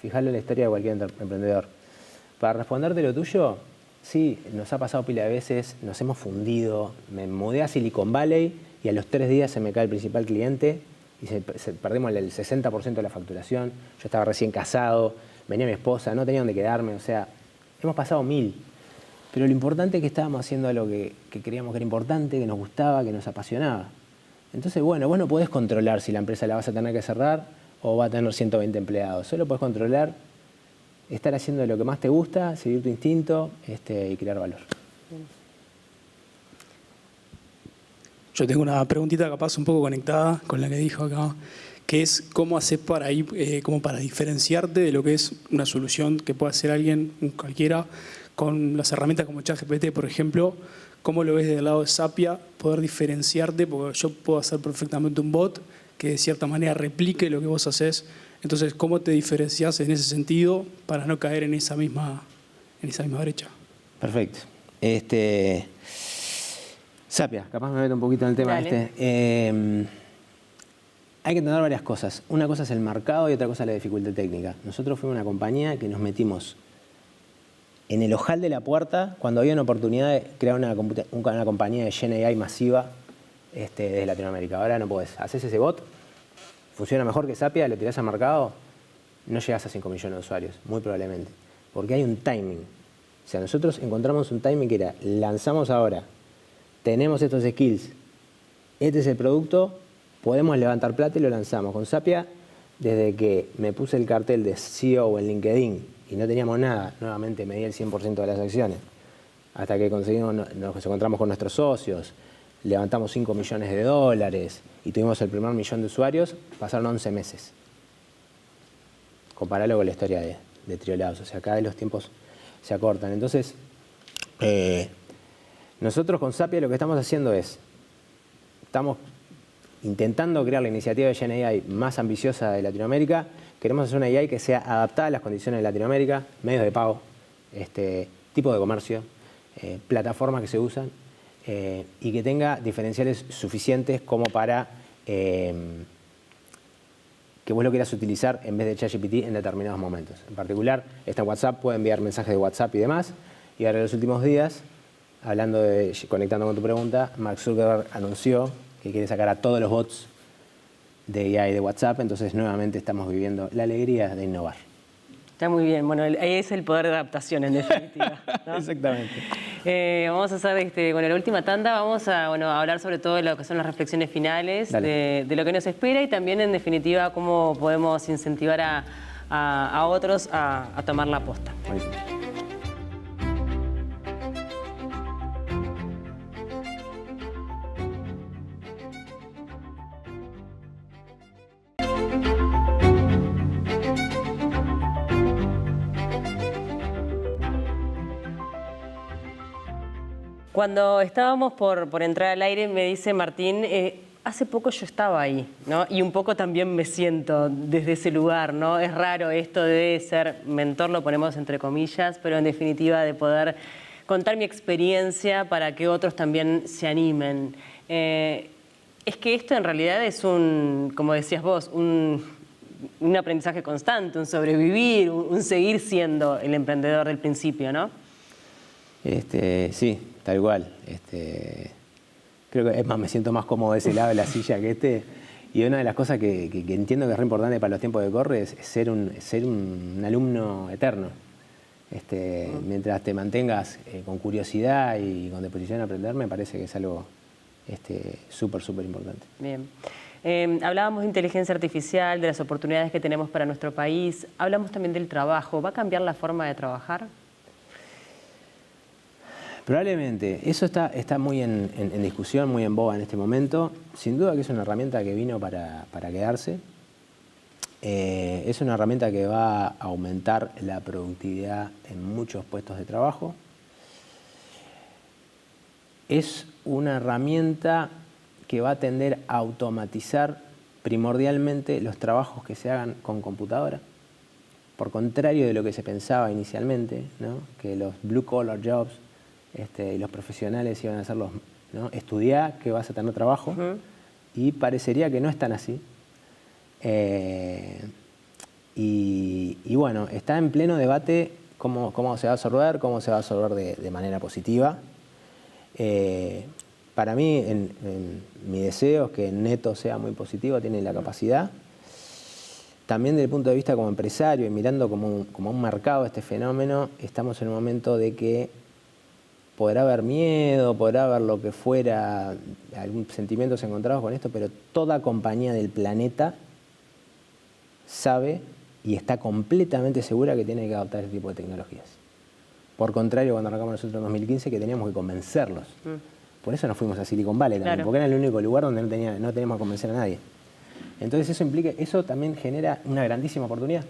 Fijalo en la historia de cualquier emprendedor. Para responderte lo tuyo, sí, nos ha pasado pila de veces, nos hemos fundido. Me mudé a Silicon Valley y a los 3 días se me cae el principal cliente y perdimos el 60% de la facturación. Yo estaba recién casado, venía mi esposa, no tenía dónde quedarme. O sea, hemos pasado 1000. Pero lo importante es que estábamos haciendo algo que creíamos que era importante, que nos gustaba, que nos apasionaba. Entonces, bueno, vos no podés controlar si la empresa la vas a tener que cerrar o va a tener 120 empleados. Solo podés controlar estar haciendo lo que más te gusta, seguir tu instinto y crear valor. Yo tengo una preguntita capaz un poco conectada con la que dijo acá, que es cómo haces para ir, como para diferenciarte de lo que es una solución que puede hacer alguien, cualquiera, con las herramientas como ChatGPT, por ejemplo. ¿Cómo lo ves desde el lado de Sapia, poder diferenciarte? Porque yo puedo hacer perfectamente un bot que de cierta manera replique lo que vos haces. Entonces, ¿cómo te diferenciás en ese sentido para no caer en esa misma brecha? Perfecto. Sapia, capaz me meto un poquito en el tema. Hay que entender varias cosas. Una cosa es el mercado y otra cosa es la dificultad técnica. Nosotros fuimos una compañía que nos metimos en el ojal de la puerta cuando había una oportunidad de crear una compañía de GenAI masiva desde Latinoamérica. Ahora no podés. Haces ese bot, funciona mejor que Sapia, lo tirás al mercado, no llegás a 5 millones de usuarios, muy probablemente. Porque hay un timing. O sea, nosotros encontramos un timing que era, lanzamos ahora, tenemos estos skills, este es el producto, podemos levantar plata y lo lanzamos. Con Sapia, desde que me puse el cartel de CEO en LinkedIn y no teníamos nada, nuevamente medí el 100% de las acciones, hasta que nos encontramos con nuestros socios, levantamos $5 millones y tuvimos el primer 1.000.000 de usuarios, pasaron 11 meses. Comparalo con la historia de Triolados, o sea, cada vez los tiempos se acortan. Entonces, nosotros con Sapia lo que estamos haciendo estamos intentando crear la iniciativa de GenAI más ambiciosa de Latinoamérica. Queremos hacer una AI que sea adaptada a las condiciones de Latinoamérica, medios de pago, tipo de comercio, plataformas que se usan y que tenga diferenciales suficientes como para que vos lo quieras utilizar en vez de ChatGPT en determinados momentos. En particular, está en WhatsApp, puede enviar mensajes de WhatsApp y demás. Y ahora en los últimos días, conectando con tu pregunta, Mark Zuckerberg anunció que quiere sacar a todos los bots de AI de WhatsApp, entonces nuevamente estamos viviendo la alegría de innovar. Está muy bien, bueno, ahí es el poder de adaptación en definitiva, ¿no? Exactamente. Vamos a hacer con la última tanda, vamos a hablar sobre todo de lo que son las reflexiones finales, de lo que nos espera y también en definitiva cómo podemos incentivar a otros a tomar la posta. Buenísimo. Cuando estábamos por entrar al aire, me dice Martín, hace poco yo estaba ahí, ¿no? Y un poco también me siento desde ese lugar, ¿no? Es raro esto de ser mentor, lo ponemos entre comillas, pero en definitiva de poder contar mi experiencia para que otros también se animen. Es que esto en realidad es como decías vos, un aprendizaje constante, un sobrevivir, un seguir siendo el emprendedor del principio, ¿no? Sí, tal cual. Creo que es más, me siento más cómodo de ese lado de la silla que Y una de las cosas que entiendo que es re importante para los tiempos que corre es ser un alumno eterno. Mientras te mantengas con curiosidad y con disposición a aprender, me parece que es algo súper importante. Bien. Hablábamos de inteligencia artificial, de las oportunidades que tenemos para nuestro país. Hablamos también del trabajo. ¿Va a cambiar la forma de trabajar? Probablemente. Eso está muy en discusión, muy en boga en este momento. Sin duda que es una herramienta que vino para quedarse. Es una herramienta que va a aumentar la productividad en muchos puestos de trabajo. Es una herramienta que va a tender a automatizar primordialmente los trabajos que se hagan con computadora. Por contrario de lo que se pensaba inicialmente, ¿no? Que los blue collar jobs, los profesionales iban a ser los, ¿no? Estudiar que vas a tener trabajo, y parecería que no es tan así. Y bueno, está en pleno debate cómo se va a absorber de manera positiva. Para mí, mi deseo es que Neto sea muy positivo, tiene la capacidad. También desde el punto de vista como empresario y mirando como un mercado este fenómeno, estamos en un momento de que podrá haber miedo, podrá haber lo que fuera, algún sentimientos encontrados con esto, pero toda compañía del planeta sabe y está completamente segura que tiene que adoptar este tipo de tecnologías. Por contrario, cuando arrancamos nosotros en 2015, que teníamos que convencerlos. Por eso nos fuimos a Silicon Valley también, Claro. porque era el único lugar donde no teníamos que convencer a nadie. Entonces eso también genera una grandísima oportunidad.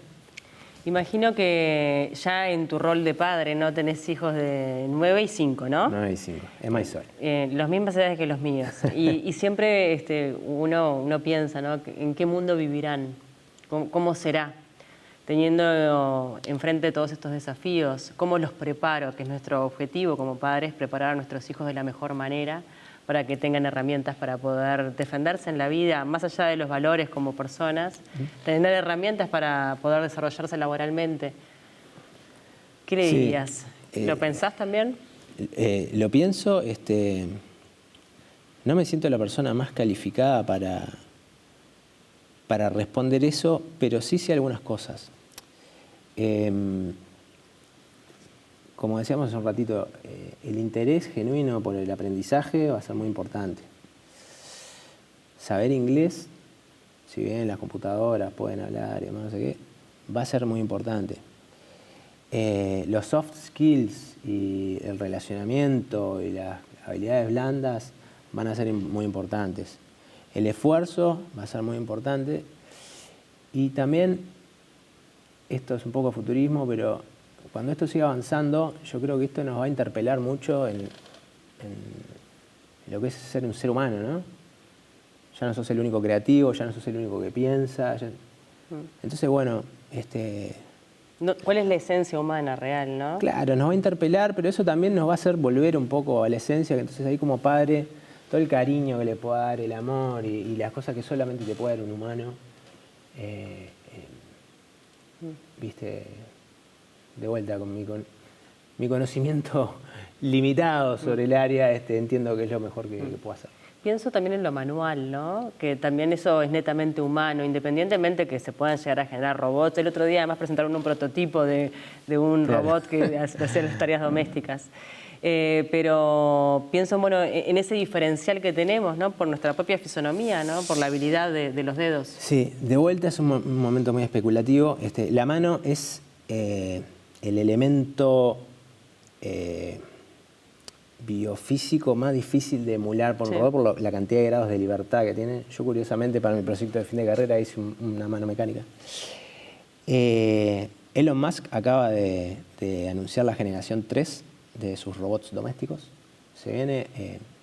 Imagino que ya en tu rol de padre, ¿no? Tenés hijos de 9 y 5, ¿no? 9 y 5, es Marisol. Las mismas edades que los míos. Y siempre uno piensa, ¿no? ¿En qué mundo vivirán? ¿Cómo será? Teniendo enfrente todos estos desafíos, ¿cómo los preparo? Que es nuestro objetivo como padres, preparar a nuestros hijos de la mejor manera para que tengan herramientas para poder defenderse en la vida, más allá de los valores como personas, tener herramientas para poder desarrollarse laboralmente. ¿Qué le dirías? ¿Lo pensás también? Lo pienso, no me siento la persona más calificada para responder eso, pero sí sé algunas cosas. Como decíamos hace un ratito, el interés genuino por el aprendizaje va a ser muy importante. Saber inglés, si bien las computadoras pueden hablar y demás, no sé qué, va a ser muy importante. Los soft skills y el relacionamiento y las habilidades blandas van a ser muy importantes. El esfuerzo va a ser muy importante. Y también, esto es un poco futurismo, pero cuando esto siga avanzando, yo creo que esto nos va a interpelar mucho en lo que es ser un ser humano, ¿no? Ya no sos el único creativo, ya no sos el único que piensa. Entonces, bueno, ¿Cuál es la esencia humana real, no? Claro, nos va a interpelar, pero eso también nos va a hacer volver un poco a la esencia, que entonces ahí como padre, todo el cariño que le pueda dar, el amor y las cosas que solamente te puede dar un humano, viste, de vuelta con mi conocimiento limitado sobre el área, entiendo que es lo mejor que puedo hacer. Pienso también en lo manual, ¿no? Que también eso es netamente humano, independientemente que se puedan llegar a generar robots. El otro día además presentaron un prototipo de un robot que hacía las tareas domésticas. Pero pienso, bueno, en ese diferencial que tenemos, ¿no? Por nuestra propia fisonomía, ¿no? Por la habilidad de los dedos. Sí, de vuelta es un momento muy especulativo. La mano es el elemento biofísico más difícil de emular por un robot por la cantidad de grados de libertad que tiene. Yo, curiosamente, para mi proyecto de fin de carrera hice una mano mecánica. Elon Musk acaba de anunciar la generación 3 de sus robots domésticos. Se viene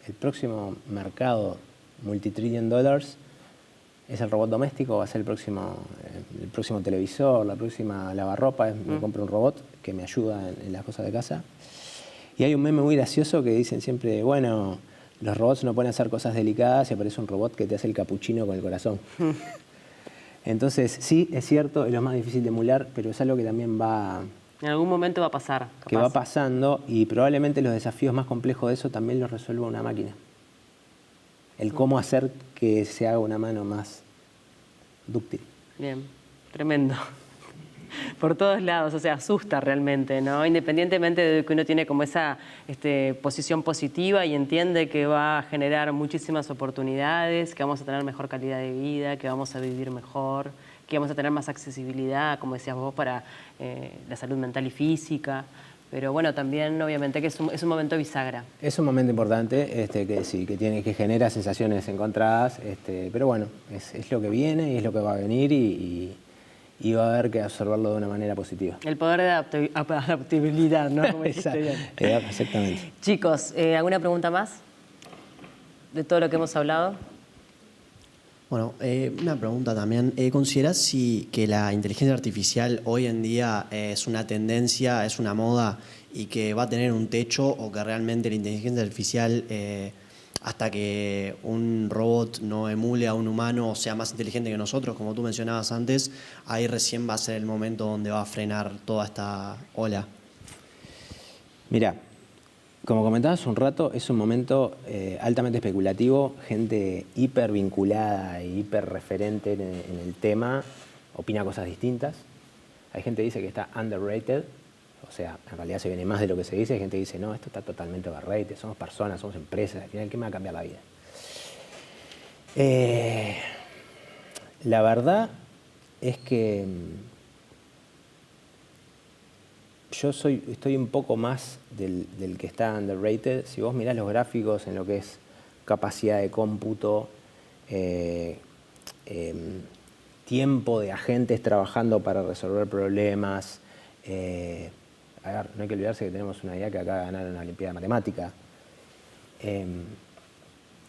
el próximo mercado multi-trillion dollars. Es el robot doméstico, va a ser el próximo televisor, la próxima lavarropa. Me compro un robot que me ayuda en las cosas de casa. Y hay un meme muy gracioso que dicen siempre, bueno, los robots no pueden hacer cosas delicadas y aparece un robot que te hace el capuchino con el corazón. Entonces, sí, es cierto, es lo más difícil de emular, pero es algo que también En algún momento va a pasar. Que va pasando, y probablemente los desafíos más complejos de eso también los resuelva una máquina. El cómo hacer que se haga una mano más dúctil. Bien, tremendo. Por todos lados, o sea, asusta realmente, ¿no? Independientemente de que uno tiene como esa posición positiva y entiende que va a generar muchísimas oportunidades, que vamos a tener mejor calidad de vida, que vamos a vivir mejor, que vamos a tener más accesibilidad, como decías vos, para la salud mental y física. Pero bueno, también obviamente que es un momento bisagra. Es un momento importante que sí, que genera sensaciones encontradas, pero bueno, es lo que viene y es lo que va a venir y va a haber que absorberlo de una manera positiva. El poder de adaptabilidad, ¿no? Como dijiste bien. Exactamente. Chicos, ¿alguna pregunta más de todo lo que hemos hablado? Bueno, una pregunta también. ¿Considerás que la inteligencia artificial hoy en día es una tendencia, es una moda y que va a tener un techo, o que realmente la inteligencia artificial, hasta que un robot no emule a un humano o sea más inteligente que nosotros, como tú mencionabas antes, ahí recién va a ser el momento donde va a frenar toda esta ola? Mira, como comentabas un rato, es un momento altamente especulativo, gente hiper vinculada e hiper referente en el tema, opina cosas distintas. Hay gente que dice que está underrated, o sea, en realidad se viene más de lo que se dice. Hay gente que dice, no, esto está totalmente overrated, somos personas, somos empresas, al final, ¿qué me va a cambiar la vida? La verdad es que yo estoy un poco más del que está underrated. Si vos mirás los gráficos en lo que es capacidad de cómputo, tiempo de agentes trabajando para resolver problemas. A ver, no hay que olvidarse que tenemos una IA que acaba de ganar una Olimpiada de Matemática.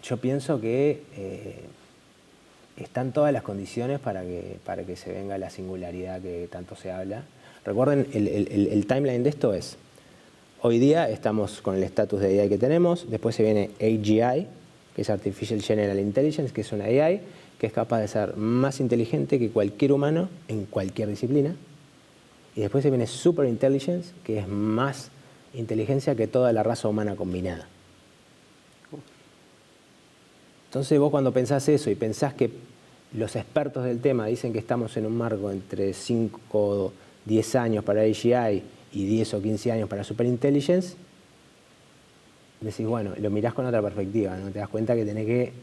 Yo pienso que están todas las condiciones para que se venga la singularidad que tanto se habla. Recuerden, el timeline de esto es, hoy día estamos con el estatus de AI que tenemos, después se viene AGI, que es Artificial General Intelligence, que es una AI que es capaz de ser más inteligente que cualquier humano en cualquier disciplina. Y después se viene Super Intelligence, que es más inteligencia que toda la raza humana combinada. Entonces vos cuando pensás eso y pensás que los expertos del tema dicen que estamos en un marco entre 5 o 10 años para AGI y 10 o 15 años para Super Intelligence, decís, bueno, lo mirás con otra perspectiva, ¿no? Te das cuenta que tenés que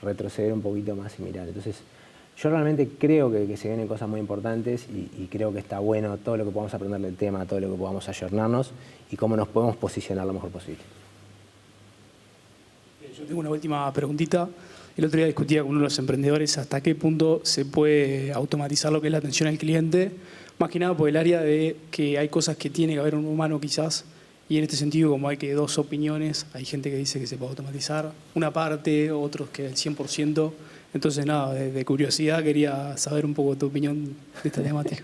retroceder un poquito más y mirar. Entonces, yo realmente creo que se vienen cosas muy importantes y creo que está bueno todo lo que podamos aprender del tema, todo lo que podamos ayornarnos y cómo nos podemos posicionar lo mejor posible. Yo tengo una última preguntita. El otro día discutía con uno de los emprendedores hasta qué punto se puede automatizar lo que es la atención al cliente, más que nada por el área de que hay cosas que tiene que haber un humano quizás, y en este sentido como hay que dos opiniones, hay gente que dice que se puede automatizar una parte, otros que el 100%. Entonces, nada, de curiosidad quería saber un poco tu opinión de esta temática.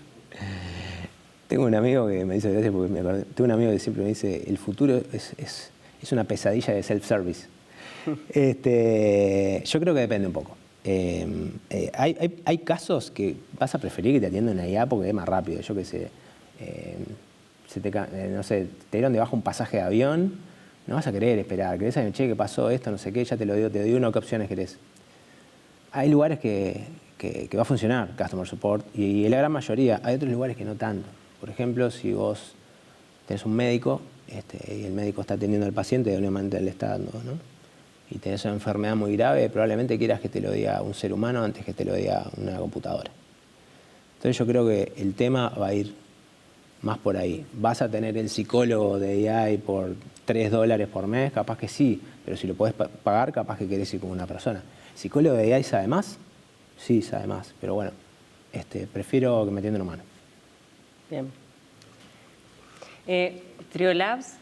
Tengo un amigo que me dice, gracias porque me acordé, tengo un amigo que siempre me dice, el futuro es una pesadilla de self-service. Yo creo que depende un poco. Hay casos que vas a preferir que te atienda una IA porque es más rápido. Yo qué sé, no sé, te dieron de baja un pasaje de avión, no vas a querer esperar. Querés saber, che, ¿qué pasó esto? No sé qué, ya te lo digo, te doy uno, ¿qué opciones querés? Hay lugares que va a funcionar Customer Support y en la gran mayoría. Hay otros lugares que no tanto. Por ejemplo, si vos tenés un médico y el médico está atendiendo al paciente de una manera le está dando, ¿no? Y tenés una enfermedad muy grave, probablemente quieras que te lo diga un ser humano antes que te lo diga una computadora. Entonces yo creo que el tema va a ir más por ahí. ¿Vas a tener el psicólogo de AI por $3 por mes? Capaz que sí, pero si lo podés pagar, capaz que querés ir con una persona. ¿Psicólogo de AI sabe más? Sí, sabe más, pero bueno, prefiero que me atienda un humano. Bien. Triolabs,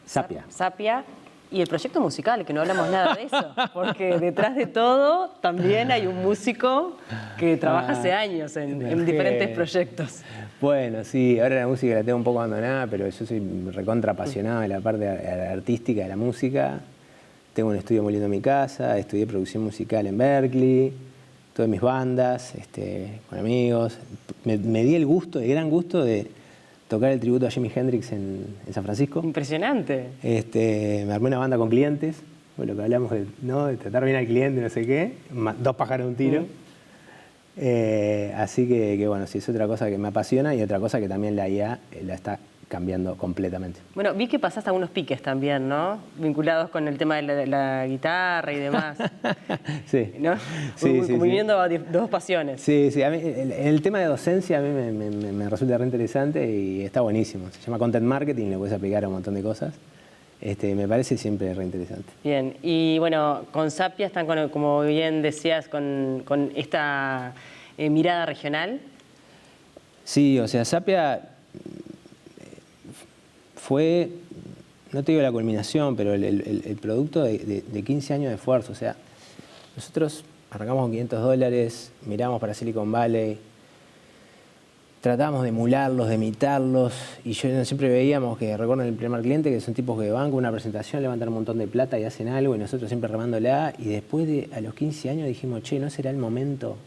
Sapia y el proyecto musical, que no hablamos nada de eso, porque detrás de todo también hay un músico que trabaja hace años en diferentes proyectos. Bueno, sí, ahora la música la tengo un poco abandonada, pero yo soy recontra apasionado de la parte artística de la música. Tengo un estudio muy lindo en mi casa, estudié producción musical en Berkeley, tuve mis bandas con amigos. Me di el gran gusto de tocar el tributo a Jimi Hendrix en San Francisco. Impresionante. Me armé una banda con clientes, lo que hablamos de tratar bien al cliente, no sé qué, 2 pájaros de un tiro. Así que bueno, sí, es otra cosa que me apasiona y otra cosa que también la IA la está cambiando completamente. Bueno, vi que pasaste algunos piques también, ¿no? Vinculados con el tema de la guitarra y demás. Sí. ¿No? Sí, sí, Como sí. viviendo dos pasiones. Sí, sí, a mí, el tema de docencia a mí me resulta re interesante y está buenísimo. Se llama Content Marketing, lo puedes aplicar a un montón de cosas. Me parece siempre re interesante. Bien, y bueno, con Sapia están, como bien decías, con esta mirada regional. Sí, o sea, Sapia fue, no te digo la culminación, pero el producto de 15 años de esfuerzo. O sea, nosotros arrancamos con $500, miramos para Silicon Valley, tratamos de emularlos, de imitarlos, y yo siempre veíamos que, recuerdo el primer cliente, que son tipos que van con una presentación, levantan un montón de plata y hacen algo, y nosotros siempre remándola, y después a los 15 años dijimos, che, ¿no será el momento?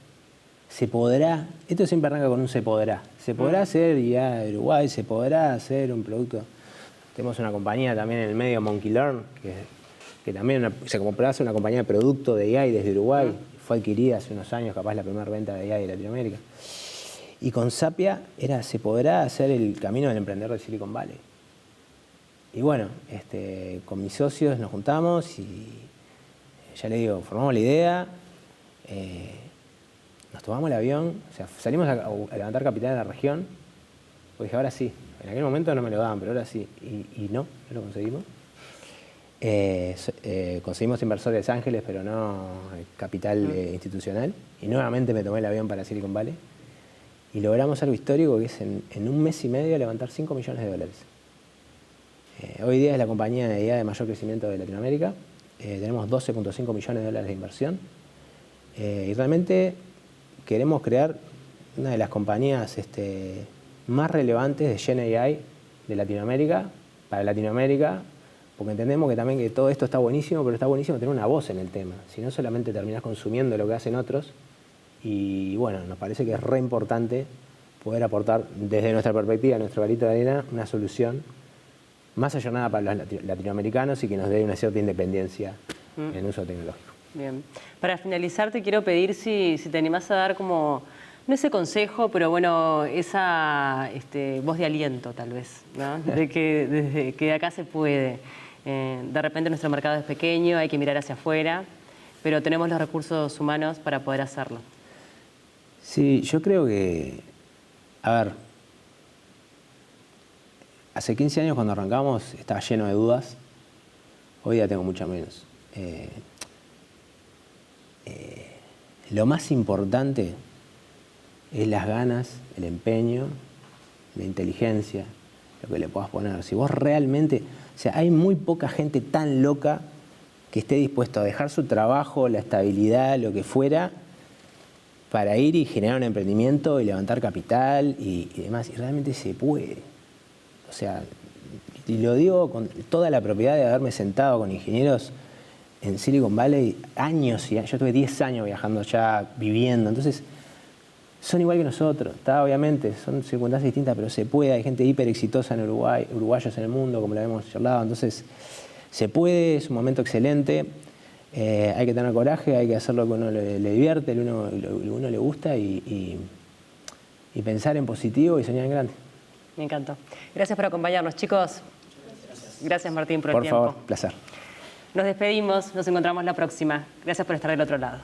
¿Se podrá? Esto siempre arranca con un se podrá. ¿Se podrá hacer IA de Uruguay? ¿Se podrá hacer un producto? Tenemos una compañía también en el medio, Monkey Learn, que también se compró hace una compañía de producto de AI desde Uruguay. Fue adquirida hace unos años, capaz la primera venta de AI de Latinoamérica. Y con Sapia se podrá hacer el camino del emprendedor de Silicon Valley. Y bueno, con mis socios nos juntamos y ya le digo, formamos la idea, nos tomamos el avión, o sea, salimos a levantar capital en la región, pues dije, ahora sí. En aquel momento no me lo daban, pero ahora sí. Y no lo conseguimos. Conseguimos inversores ángeles, pero no capital institucional. Y nuevamente me tomé el avión para Silicon Valley. Y logramos algo histórico, que es en un mes y medio levantar $5 millones. Hoy día es la compañía de IA de mayor crecimiento de Latinoamérica. Tenemos $12.5 millones de inversión. Y realmente queremos crear una de las compañías más relevantes de Gen AI de Latinoamérica, para Latinoamérica, porque entendemos que también que todo esto está buenísimo, pero está buenísimo tener una voz en el tema. Si no, solamente terminás consumiendo lo que hacen otros. Y bueno, nos parece que es re importante poder aportar desde nuestra perspectiva, nuestro granito de arena, una solución más allornada para los latinoamericanos y que nos dé una cierta independencia en el uso tecnológico. Bien. Para finalizar, te quiero pedir si te animás a dar como, no ese consejo, pero bueno, esa voz de aliento tal vez, ¿no? Desde que de acá se puede. De repente nuestro mercado es pequeño, hay que mirar hacia afuera, pero tenemos los recursos humanos para poder hacerlo. Sí, yo creo que, a ver, hace 15 años cuando arrancamos estaba lleno de dudas, hoy ya tengo muchas menos. Lo más importante es las ganas, el empeño, la inteligencia, lo que le puedas poner. Si vos realmente, o sea, hay muy poca gente tan loca que esté dispuesto a dejar su trabajo, la estabilidad, lo que fuera, para ir y generar un emprendimiento y levantar capital y demás. Y realmente se puede. O sea, y lo digo con toda la propiedad de haberme sentado con ingenieros en Silicon Valley años, y yo tuve 10 años viajando ya, viviendo. Entonces, son igual que nosotros, obviamente, son circunstancias distintas, pero se puede. Hay gente hiper exitosa en Uruguay, uruguayos en el mundo, como lo hemos charlado. Entonces, se puede, es un momento excelente. Hay que tener coraje, hay que hacer lo que uno le divierte, lo que uno le gusta y pensar en positivo y soñar en grande. Me encantó. Gracias por acompañarnos, chicos. Gracias, Martín, por el tiempo. Por favor, placer. Nos despedimos, nos encontramos la próxima. Gracias por estar del otro lado.